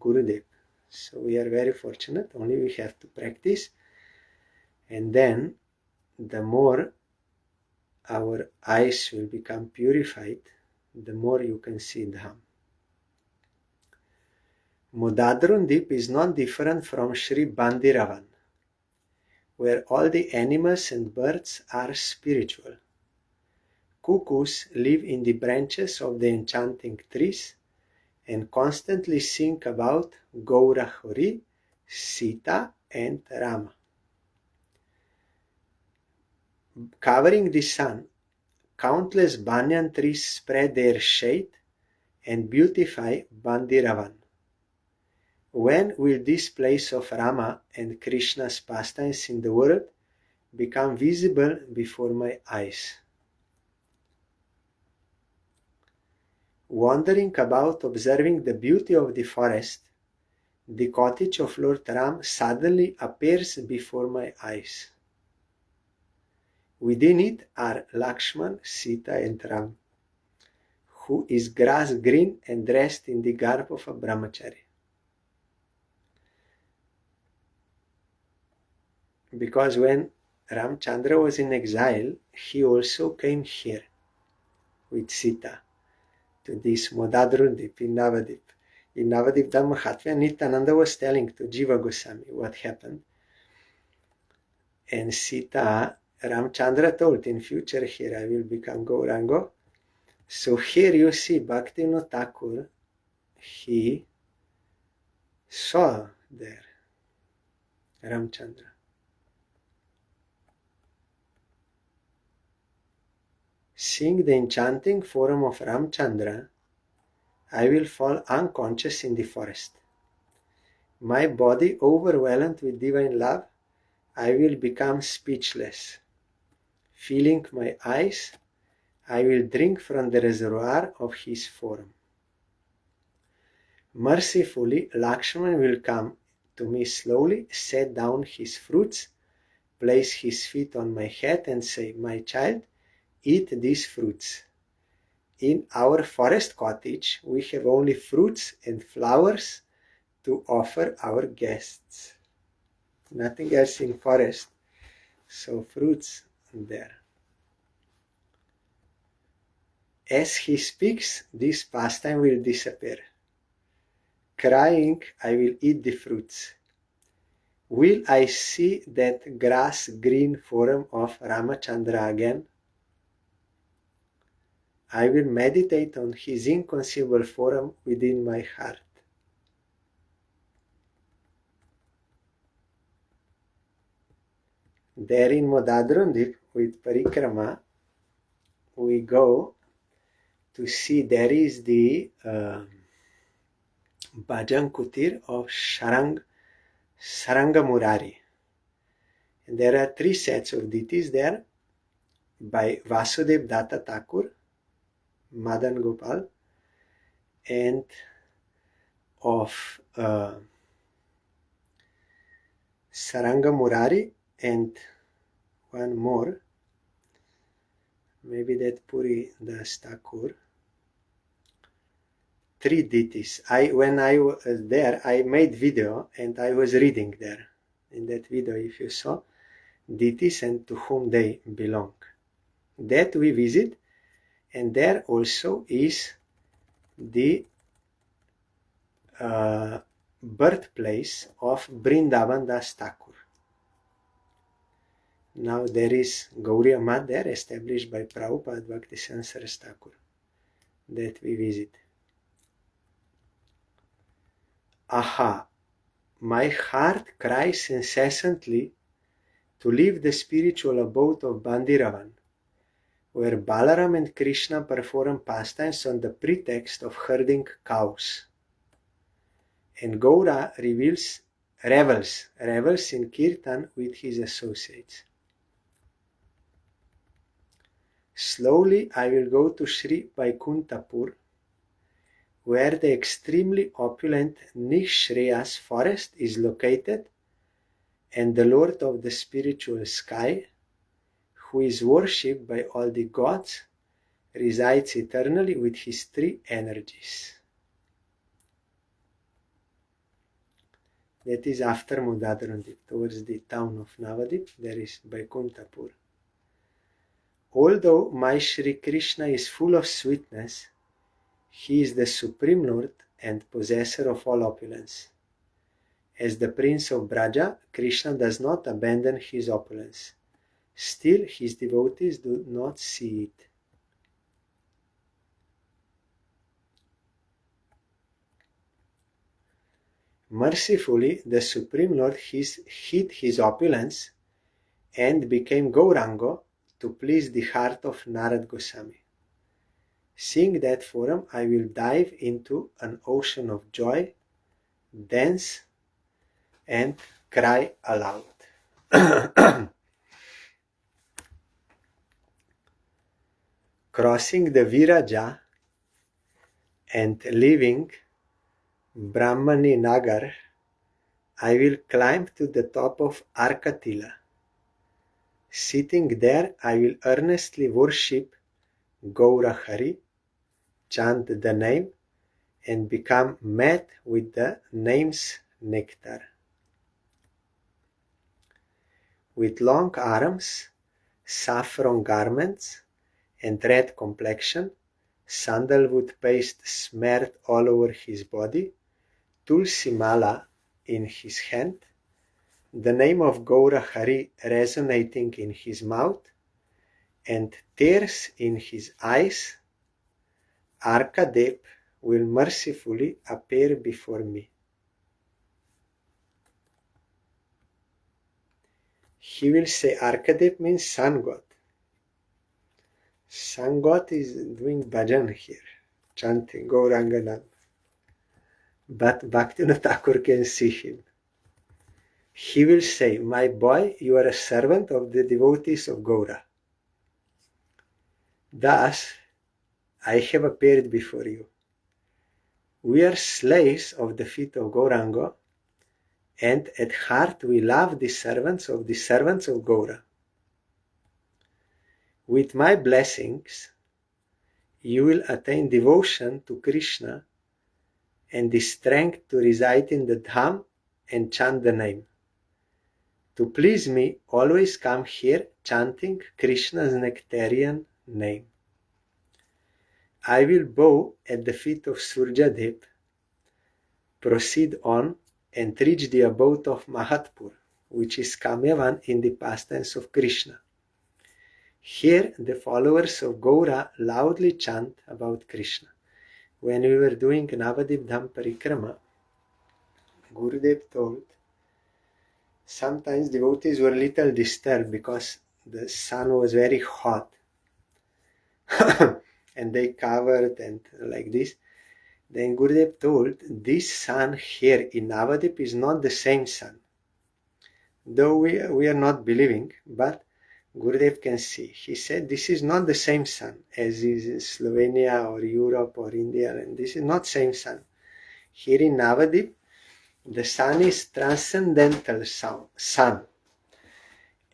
Gurudev. So we are very fortunate, only we have to practice, and then the more our eyes will become purified, the more you can see Dham. Navadwip is not different from Sri Bandiravan, where all the animals and birds are spiritual. Cuckoos live in the branches of the enchanting trees and constantly think about Gaurahari, Sita, and Rama. Covering the sun, countless banyan trees spread their shade and beautify Bandiravan. When will this place of Rama and Krishna's pastimes in the world become visible before my eyes? Wandering about observing the beauty of the forest, the cottage of Lord Ram suddenly appears before my eyes. Within it are Lakshman, Sita, and Ram, who is grass green and dressed in the garb of a brahmachari. Because when Ramchandra was in exile, he also came here with Sita to this Navadwip in Navadwip. In Navadwip Mahatmya, Nityananda was telling to Jiva Goswami what happened. And Sita, Ramchandra told, in future here I will become Gauranga. So here you see Bhaktivinoda Thakur, he saw there Ramchandra. Seeing the enchanting form of Ramchandra, I will fall unconscious in the forest. My body overwhelmed with divine love, I will become speechless. Filling my eyes, I will drink from the reservoir of his form. Mercifully, Lakshman will come to me slowly, set down his fruits, place his feet on my head and say, "My child, eat these fruits." In our forest cottage, we have only fruits and flowers to offer our guests. Nothing else in forest, so fruits there. As he speaks, this pastime will disappear. Crying, I will eat the fruits. Will I see that grass-green form of Ramachandra again? I will meditate on his inconceivable form within my heart. There in Navadwip with Parikrama, we go to see there is the Bhajan Kutir of Saranga Murari. And there are 3 sets of deities there by Vasudev Datta Thakur, Madan Gopal, and of Saranga Murari, and one more, maybe that Puri Das Thakur. 3 deities. When I was there, I made video and I was reading there. In that video, if you saw, deities and to whom they belong. That we visit, and there also is the birthplace of Brindavan Das Thakur. Now there is Gauriya Math there, established by Prabhupada Bhaktisiddhanta Saraswati Thakur, that we visit. Aha! My heart cries incessantly to leave the spiritual abode of Bandiravan, where Balaram and Krishna perform pastimes on the pretext of herding cows. And Gaura revels in Kirtan with his associates. Slowly I will go to Sri Vaikuntapur, where the extremely opulent Nishreyas forest is located, and the Lord of the spiritual sky, who is worshipped by all the gods, resides eternally with his 3 energies. That is after Navadwip, towards the town of Navadwip, there is Vaikuntapur. Although my Sri Krishna is full of sweetness, he is the Supreme Lord and possessor of all opulence. As the Prince of Braja, Krishna does not abandon his opulence. Still, his devotees do not see it. Mercifully, the Supreme Lord hid his opulence and became Gaurango to please the heart of Narad Goswami. Seeing that form, I will dive into an ocean of joy, dance, and cry aloud. Crossing the Viraja and leaving Brahmani Nagar, I will climb to the top of Arkatila. Sitting there, I will earnestly worship Gaura Hari, chant the name, and become mad with the name's nectar. With long arms, saffron garments, and red complexion, sandalwood paste smeared all over his body, tulsi mala in his hand, the name of Gaura Hari resonating in his mouth, and tears in his eyes, Arkadep will mercifully appear before me. He will say, Arkadep means sun god. Sangot is doing bhajan here, chanting Gauranga Nam. But Bhaktivinoda Thakur can see him. He will say, my boy, you are a servant of the devotees of Gaura. Thus, I have appeared before you. We are slaves of the feet of Gauranga, and at heart we love the servants of Gaura. With my blessings, you will attain devotion to Krishna and the strength to reside in the Dham and chant the name. To please me, always come here chanting Krishna's nectarian name. I will bow at the feet of Surjadip, proceed on and reach the abode of Mahatpur, which is Kamyavan in the past tense of Krishna. Here the followers of Gaura loudly chant about Krishna. When we were doing Navadwip Dham Parikrama, Gurudev told sometimes devotees were a little disturbed because the sun was very hot and they covered and like this. Then Gurudev told, this sun here in Navadwip is not the same sun. Though we are not believing, but Gurudev can see. He said, this is not the same sun as is in Slovenia or Europe or India, and this is not same sun. Here in Navadwip, the sun is transcendental sun,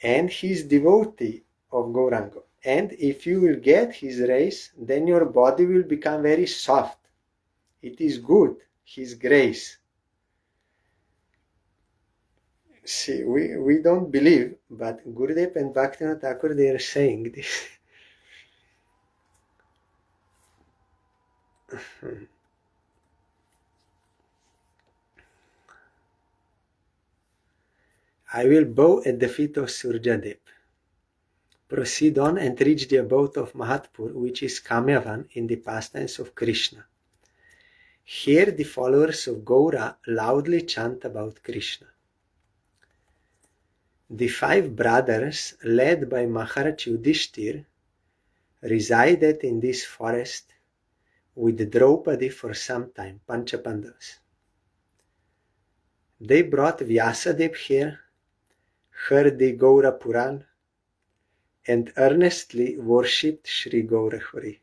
and he is devotee of Gauranga. And if you will get his rays, then your body will become very soft. It is good, his grace. See, we don't believe, but Gurudev and Bhaktivinoda Thakur, they are saying this. I will bow at the feet of Surjadip, proceed on and reach the abode of Mahatpur, which is Kamyavan in the past tense of Krishna. Here the followers of Gaura loudly chant about Krishna. The 5 brothers, led by Maharaj Yudhishthir, resided in this forest with Draupadi for some time, Panchapandavas. They brought Vyasadeva here, heard the Gaura Puran, and earnestly worshipped Sri Gaurahari.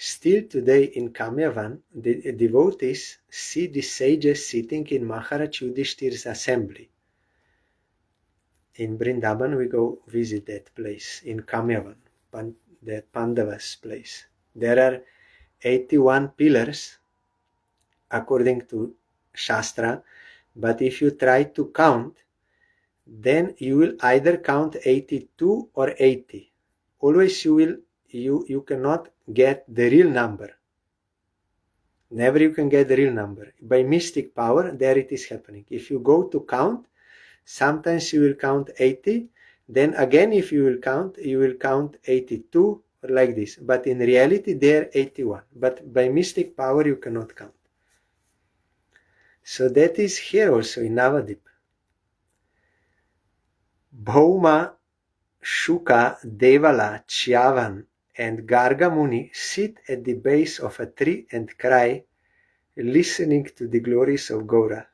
Still today in Kamyavan, the devotees see the sages sitting in Maharaj Yudhishthir's assembly. In Vrindavan, we go visit that place, in Kamyavan, that Pandava's place. There are 81 pillars, according to Shastra, but if you try to count, then you will either count 82 or 80. Always you cannot get the real number. Never you can get the real number. By mystic power, there it is happening. If you go to count, sometimes you will count 80, then again if you will count 82 or like this. But in reality, they are 81. But by mystic power, you cannot count. So that is here also in Navadwip. Bhauma, Shuka, Devala, Chyavan, and Garga Muni sit at the base of a tree and cry, listening to the glories of Gaura.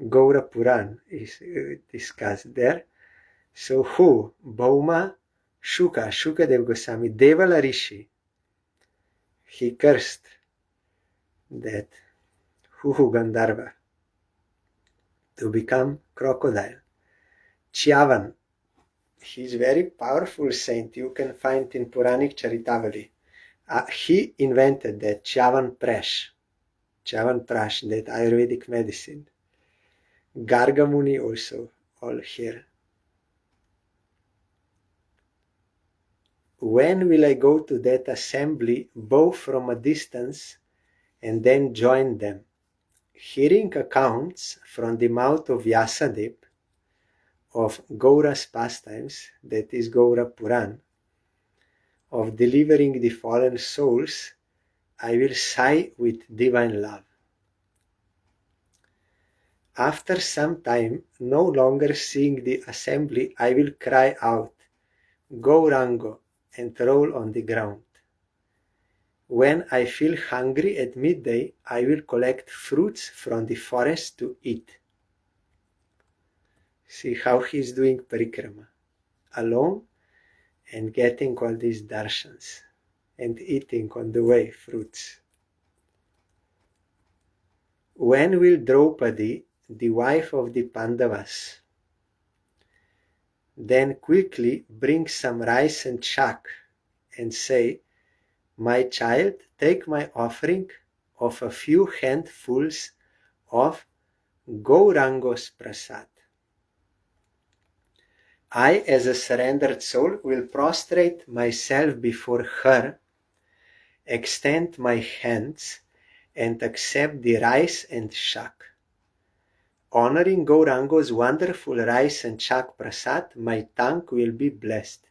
Gaura Puran is discussed there. So who? Bhauma, Shukadev Goswami, Devala Rishi. He cursed that Gandharva to become crocodile. Chyavan, he is very powerful saint. You can find in Puranic Charitavali. He invented that Chyavan Prash, that Ayurvedic medicine. Garga Muni also, all here. When will I go to that assembly, bow from a distance, and then join them? Hearing accounts from the mouth of Vyasadeva of Gaura's pastimes, that is Gaura Puran, of delivering the fallen souls, I will sigh with divine love. after some time, no longer seeing the assembly, I will cry out, Gaurango, and roll on the ground. When I feel hungry at midday, I will collect fruits from the forest to eat. See how he's doing parikrama, alone and getting all these darshans and eating on the way fruits. When will Draupadi, the wife of the Pandavas, then quickly bring some rice and chak and say, my child, take my offering of a few handfuls of Gaurangos prasad. I, as a surrendered soul, will prostrate myself before her, extend my hands, and accept the rice and shak. Honoring Gaurango's wonderful rice and shak prasad, my tongue will be blessed.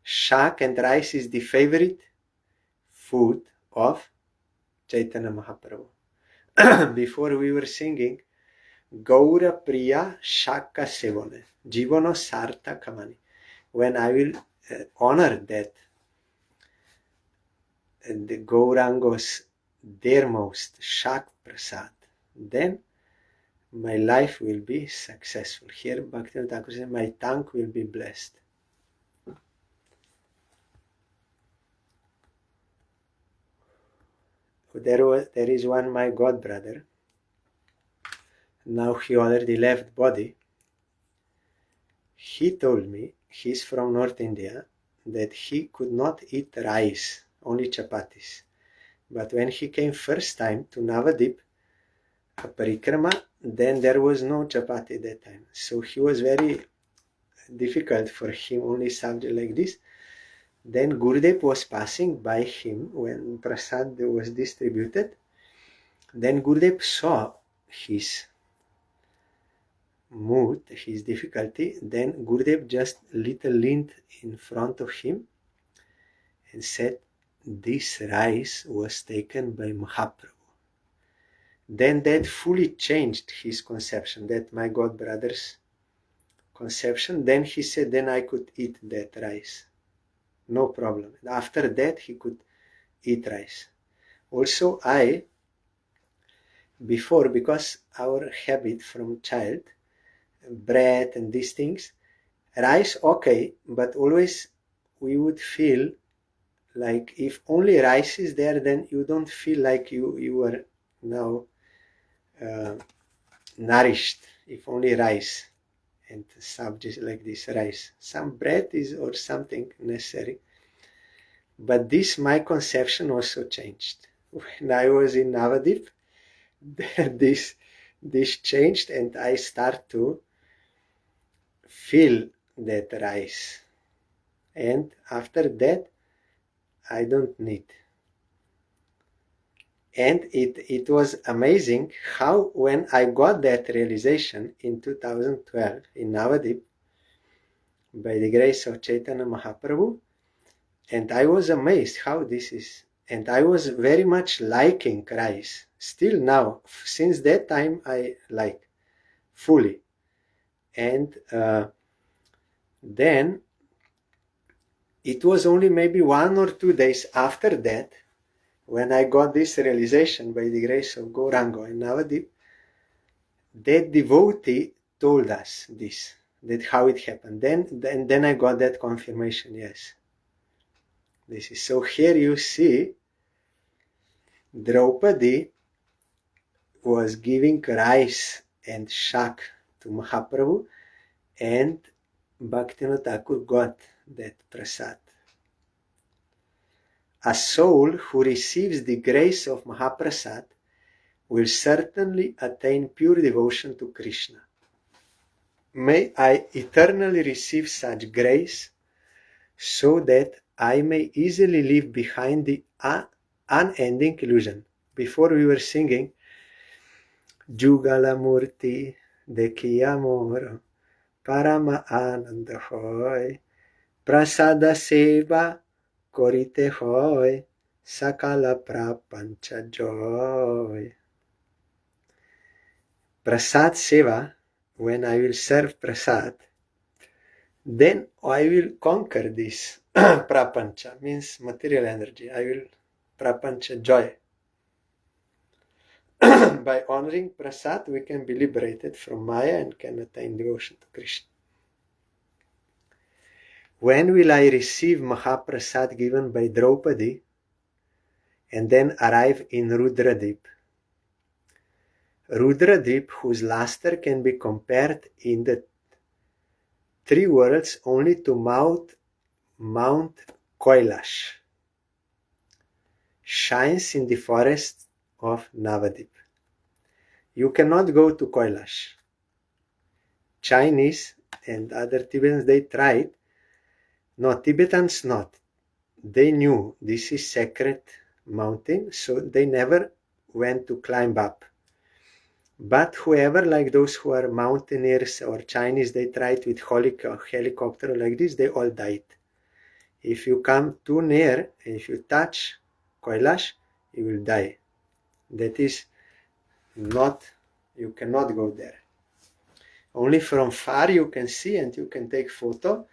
Shak and rice is the favorite food of Chaitanya Mahaprabhu. Before we were singing, Gaura Priya Shaka Sevone, Jivono Sarta Kamani. When I will honor that, the Gaurangos dearmost Shak Prasad, then my life will be successful. Here Bhaktivinoda Thakur says, my tongue will be blessed. There is one my god brother. Now he already left body. He told me, he's from North India, that he could not eat rice, only chapatis. But when he came first time to Navadwip, a parikrama, then there was no chapati that time. So he was very difficult for him, only subject like this. Then Gurudev was passing by him when prasad was distributed. Then Gurudev saw his mood, his difficulty. Then Gurudev just little leaned in front of him and said, this rice was taken by Mahaprabhu. Then that fully changed his conception, that my god brother's conception. Then he said, then I could eat that rice. No problem. After that, he could eat rice. Also, before, because our habit from child, bread and these things, rice, okay, but always we would feel like if only rice is there, then you don't feel like you are now nourished, if only rice and subject like this rice. Some bread is or something necessary. But this, my conception also changed. When I was in Navadwip, this changed and I start to feel that rice. And after that, I don't need. And it was amazing how when I got that realization in 2012 in Navadwip, by the grace of Chaitanya Mahaprabhu, and I was amazed how this is. And I was very much liking rice. Still now, since that time, I like fully. And then it was only maybe 1 or 2 days after that, when I got this realization by the grace of Gauranga in Navadwip, that devotee told us this, that how it happened. Then I got that confirmation, yes. This is so. Here you see Draupadi was giving rice and shak to Mahaprabhu, and Bhaktivinoda Thakur got that prasad. A soul who receives the grace of Mahaprasad will certainly attain pure devotion to Krishna. May I eternally receive such grace so that I may easily leave behind the unending illusion. Before we were singing, Jugala Murti Dekhiya Mor Parama Ananda Hoy Prasada Seva Korite Hoy Sakala Prapancha Joy. prasad seva, when I will serve prasad, then I will conquer this prapancha, means material energy. I will prapancha joy. By honoring prasad, we can be liberated from Maya and can attain devotion to Krishna. When will I receive Mahaprasad given by Draupadi and then arrive in Rudradip? Rudradip, whose luster can be compared in the three worlds only to Mount Kailash, shines in the forest of Navadvip. You cannot go to Kailash. Chinese and other Tibetans, they tried. No, Tibetans not. They knew this is sacred mountain, so they never went to climb up. But whoever, like those who are mountaineers or Chinese, they tried with helicopter like this, they all died. If you come too near, if you touch Kailash, you will die. That is not, you cannot go there. Only from far you can see and you can take photo,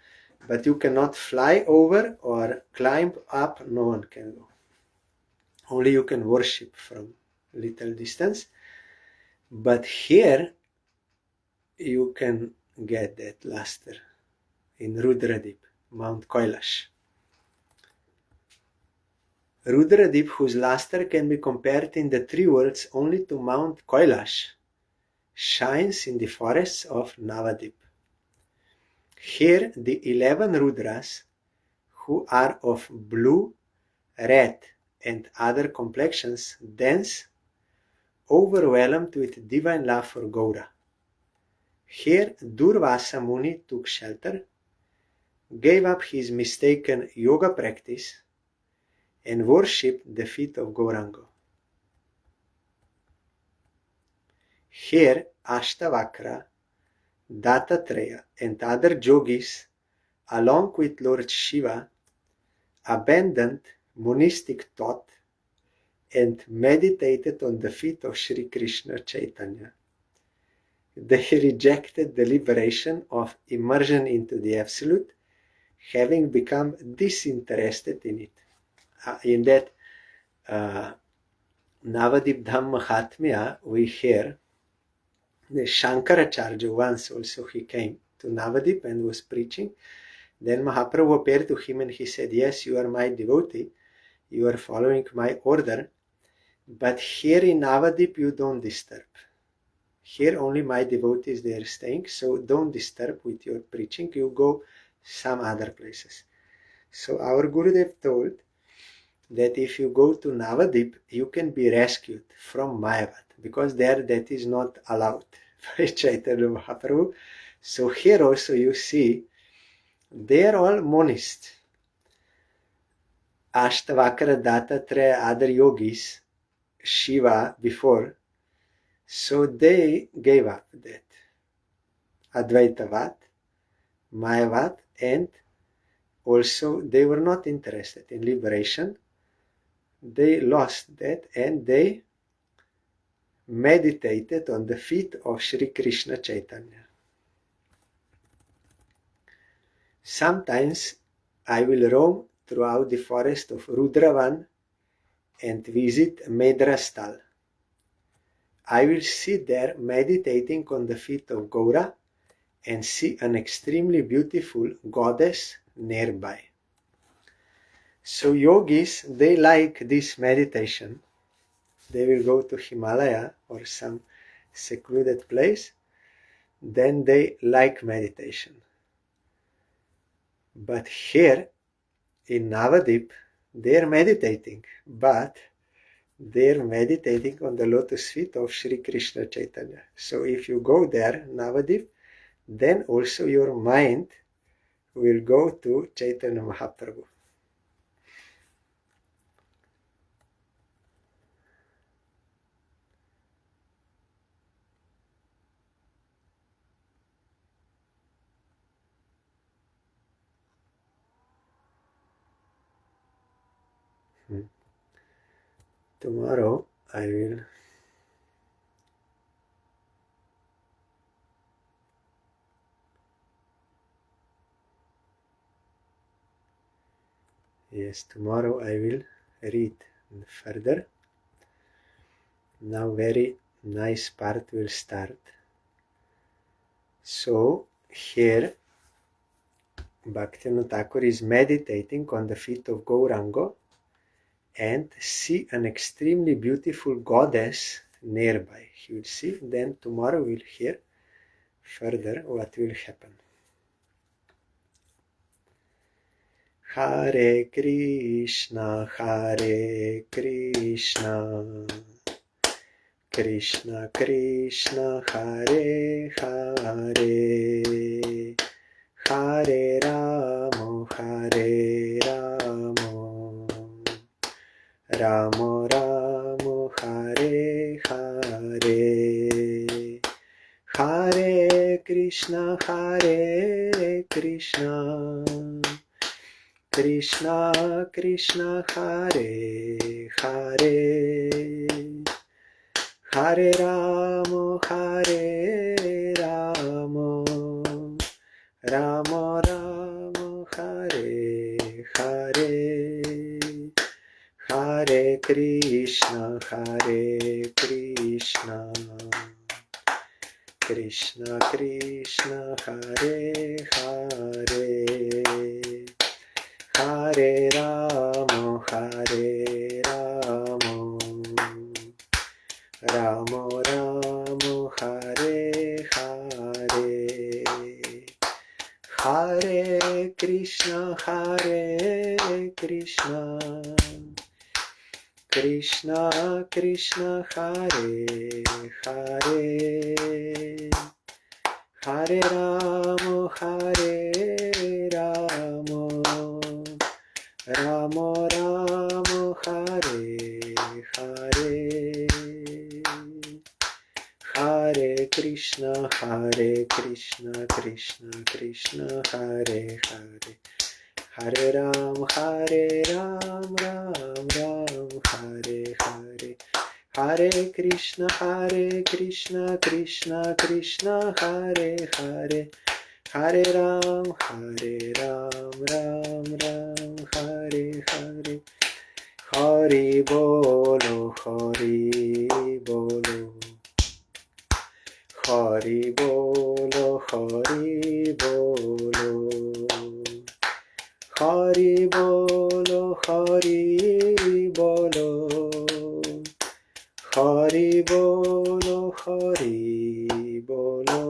but you cannot fly over or climb up, no one can go. Only you can worship from little distance. But here you can get that luster in Rudradip, Mount Kailash. Rudradip, whose luster can be compared in the three worlds only to Mount Kailash, shines in the forests of Navadvip. Here the 11 Rudras, who are of blue, red, and other complexions, dance, overwhelmed with divine love for Gaura. Here Durvasa Muni took shelter, gave up his mistaken yoga practice, and worshipped the feet of Gauranga. Here Ashtavakra, Dattatreya, and other yogis, along with Lord Shiva, abandoned monistic thought and meditated on the feet of Sri Krishna Chaitanya. They rejected the liberation of immersion into the Absolute, having become disinterested in it. In that Navadvip Dham Mahatmya, we hear the Shankaracharya once also he came to Navadvip and was preaching. Then Mahaprabhu appeared to him and he said, yes, you are my devotee, you are following my order, but here in Navadvip you don't disturb. Here only my devotees they are staying, so don't disturb with your preaching, you go some other places. So our Gurudev told that if you go to Navadvip, you can be rescued from Mayavad, because there that is not allowed by Chaitanya Mahaprabhu. So here also you see, they are all monists. Ashtavakra, Dattatreya, other yogis, Shiva before, so they gave up that Advaitavad, Mayavad, and also they were not interested in liberation. They lost that and they meditated on the feet of Sri Krishna Chaitanya. Sometimes I will roam throughout the forest of Rudravan and visit Medrastal. I will sit there meditating on the feet of Gaura and see an extremely beautiful goddess nearby. So yogis, they like this meditation. They will go to Himalaya or some secluded place, then they like meditation. But here in Navadvip, they are meditating, but they are meditating on the lotus feet of Sri Krishna Chaitanya. So if you go there, Navadvip, then also your mind will go to Chaitanya Mahaprabhu. Tomorrow I will Yes, tomorrow I will read further. Now very nice part will start. So here Bhaktivinoda Thakur is meditating on the feet of Gauranga and see an extremely beautiful goddess nearby. He will see, then tomorrow we'll hear further what will happen. Hare Krishna, Krishna Krishna, Hare Hare, Hare Ramo, Ramo Ramo, Hare Hare, Hare Krishna, Krishna Krishna, Hare Hare, Hare Ramo, Ramo Ramo, Hare Hare, Hare Krishna, Krishna Krishna, Hare Hare, Hare Ramo, Ramo Ramo, Hare Hare, Hare Krishna, Krishna Krishna, Hare Hare, Hare Ramo, Ramo Ramo, Hare Hare, Hare Krishna, Krishna Krishna, Hare Hare, Hare Ram, Ram Ram, Hare Hare, Hare Krishna, Krishna Krishna, Hare Hare, Hare Ram, Ram Ram, Hare Hare, Hari Bolo, Hari Bolo, Hari Bolo, Hari Bolo, Hari Bolo, Hari Bolo, Hari Bolo, Hari Bolo.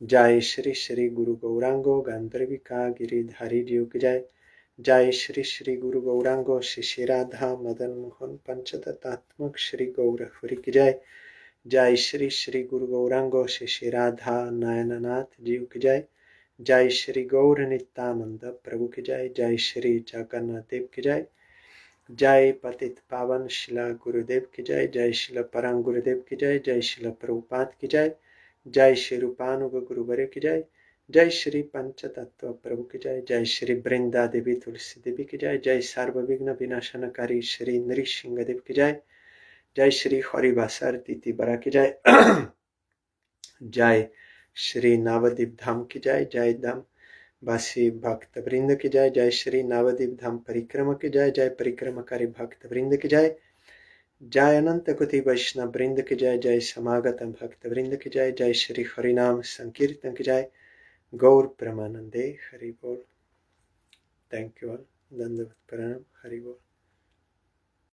Jai Shri Shri Guru Gaurango Gandharvika Giridhari Ji ki Jai. Jai Shri Shri Guru Gaurango Shri Radha Madan Mohan Panchatatatmak Shri Gaurahari ki Jai. Jai Shri Shri Guru Gaurango Shri Radha Nayananath Ji ki Jai. Jai Shri Gaur Nityananda Prabhu ki Jai. Jai Shri Jagannath Dev ki Jai. Jai Patit Pavan Shila Gurudev ki Jai. Jai Shila Parang Gurudev ki Jai. Jai Shila Prabhupada ki Jai. Jai Shri Rupanuga Guruvare ki Jai. Jai Shri Panchatattva Prabhu ki Jai. Jai Shri Brinda Devi Tulsi Devi ki Jai. Jai Sarva Vigna Vinashanakari Shri Nrishinga Dev ki Jai. Jai Shri Haribasar Titi Bara ki Jai. Jai Shri Navadwip Dham ki Jai. Jai Dham Basi Bhakta Vrinda ki Jai. Jai Shri Navadwip Dham Parikrama ki Jai. Jai Parikramakari Bhakta Vrinda ki Jai. Jai Ananta Koti Vaishnav Vrinda ki Jai. Jai Samagata Bhakta Vrinda ki Jai. Jai Shri Harinam Sankirtan ki Jai. Gaur Pramanande Hari Bol. Thank you all. Dandavat Pranam. Hari Bol.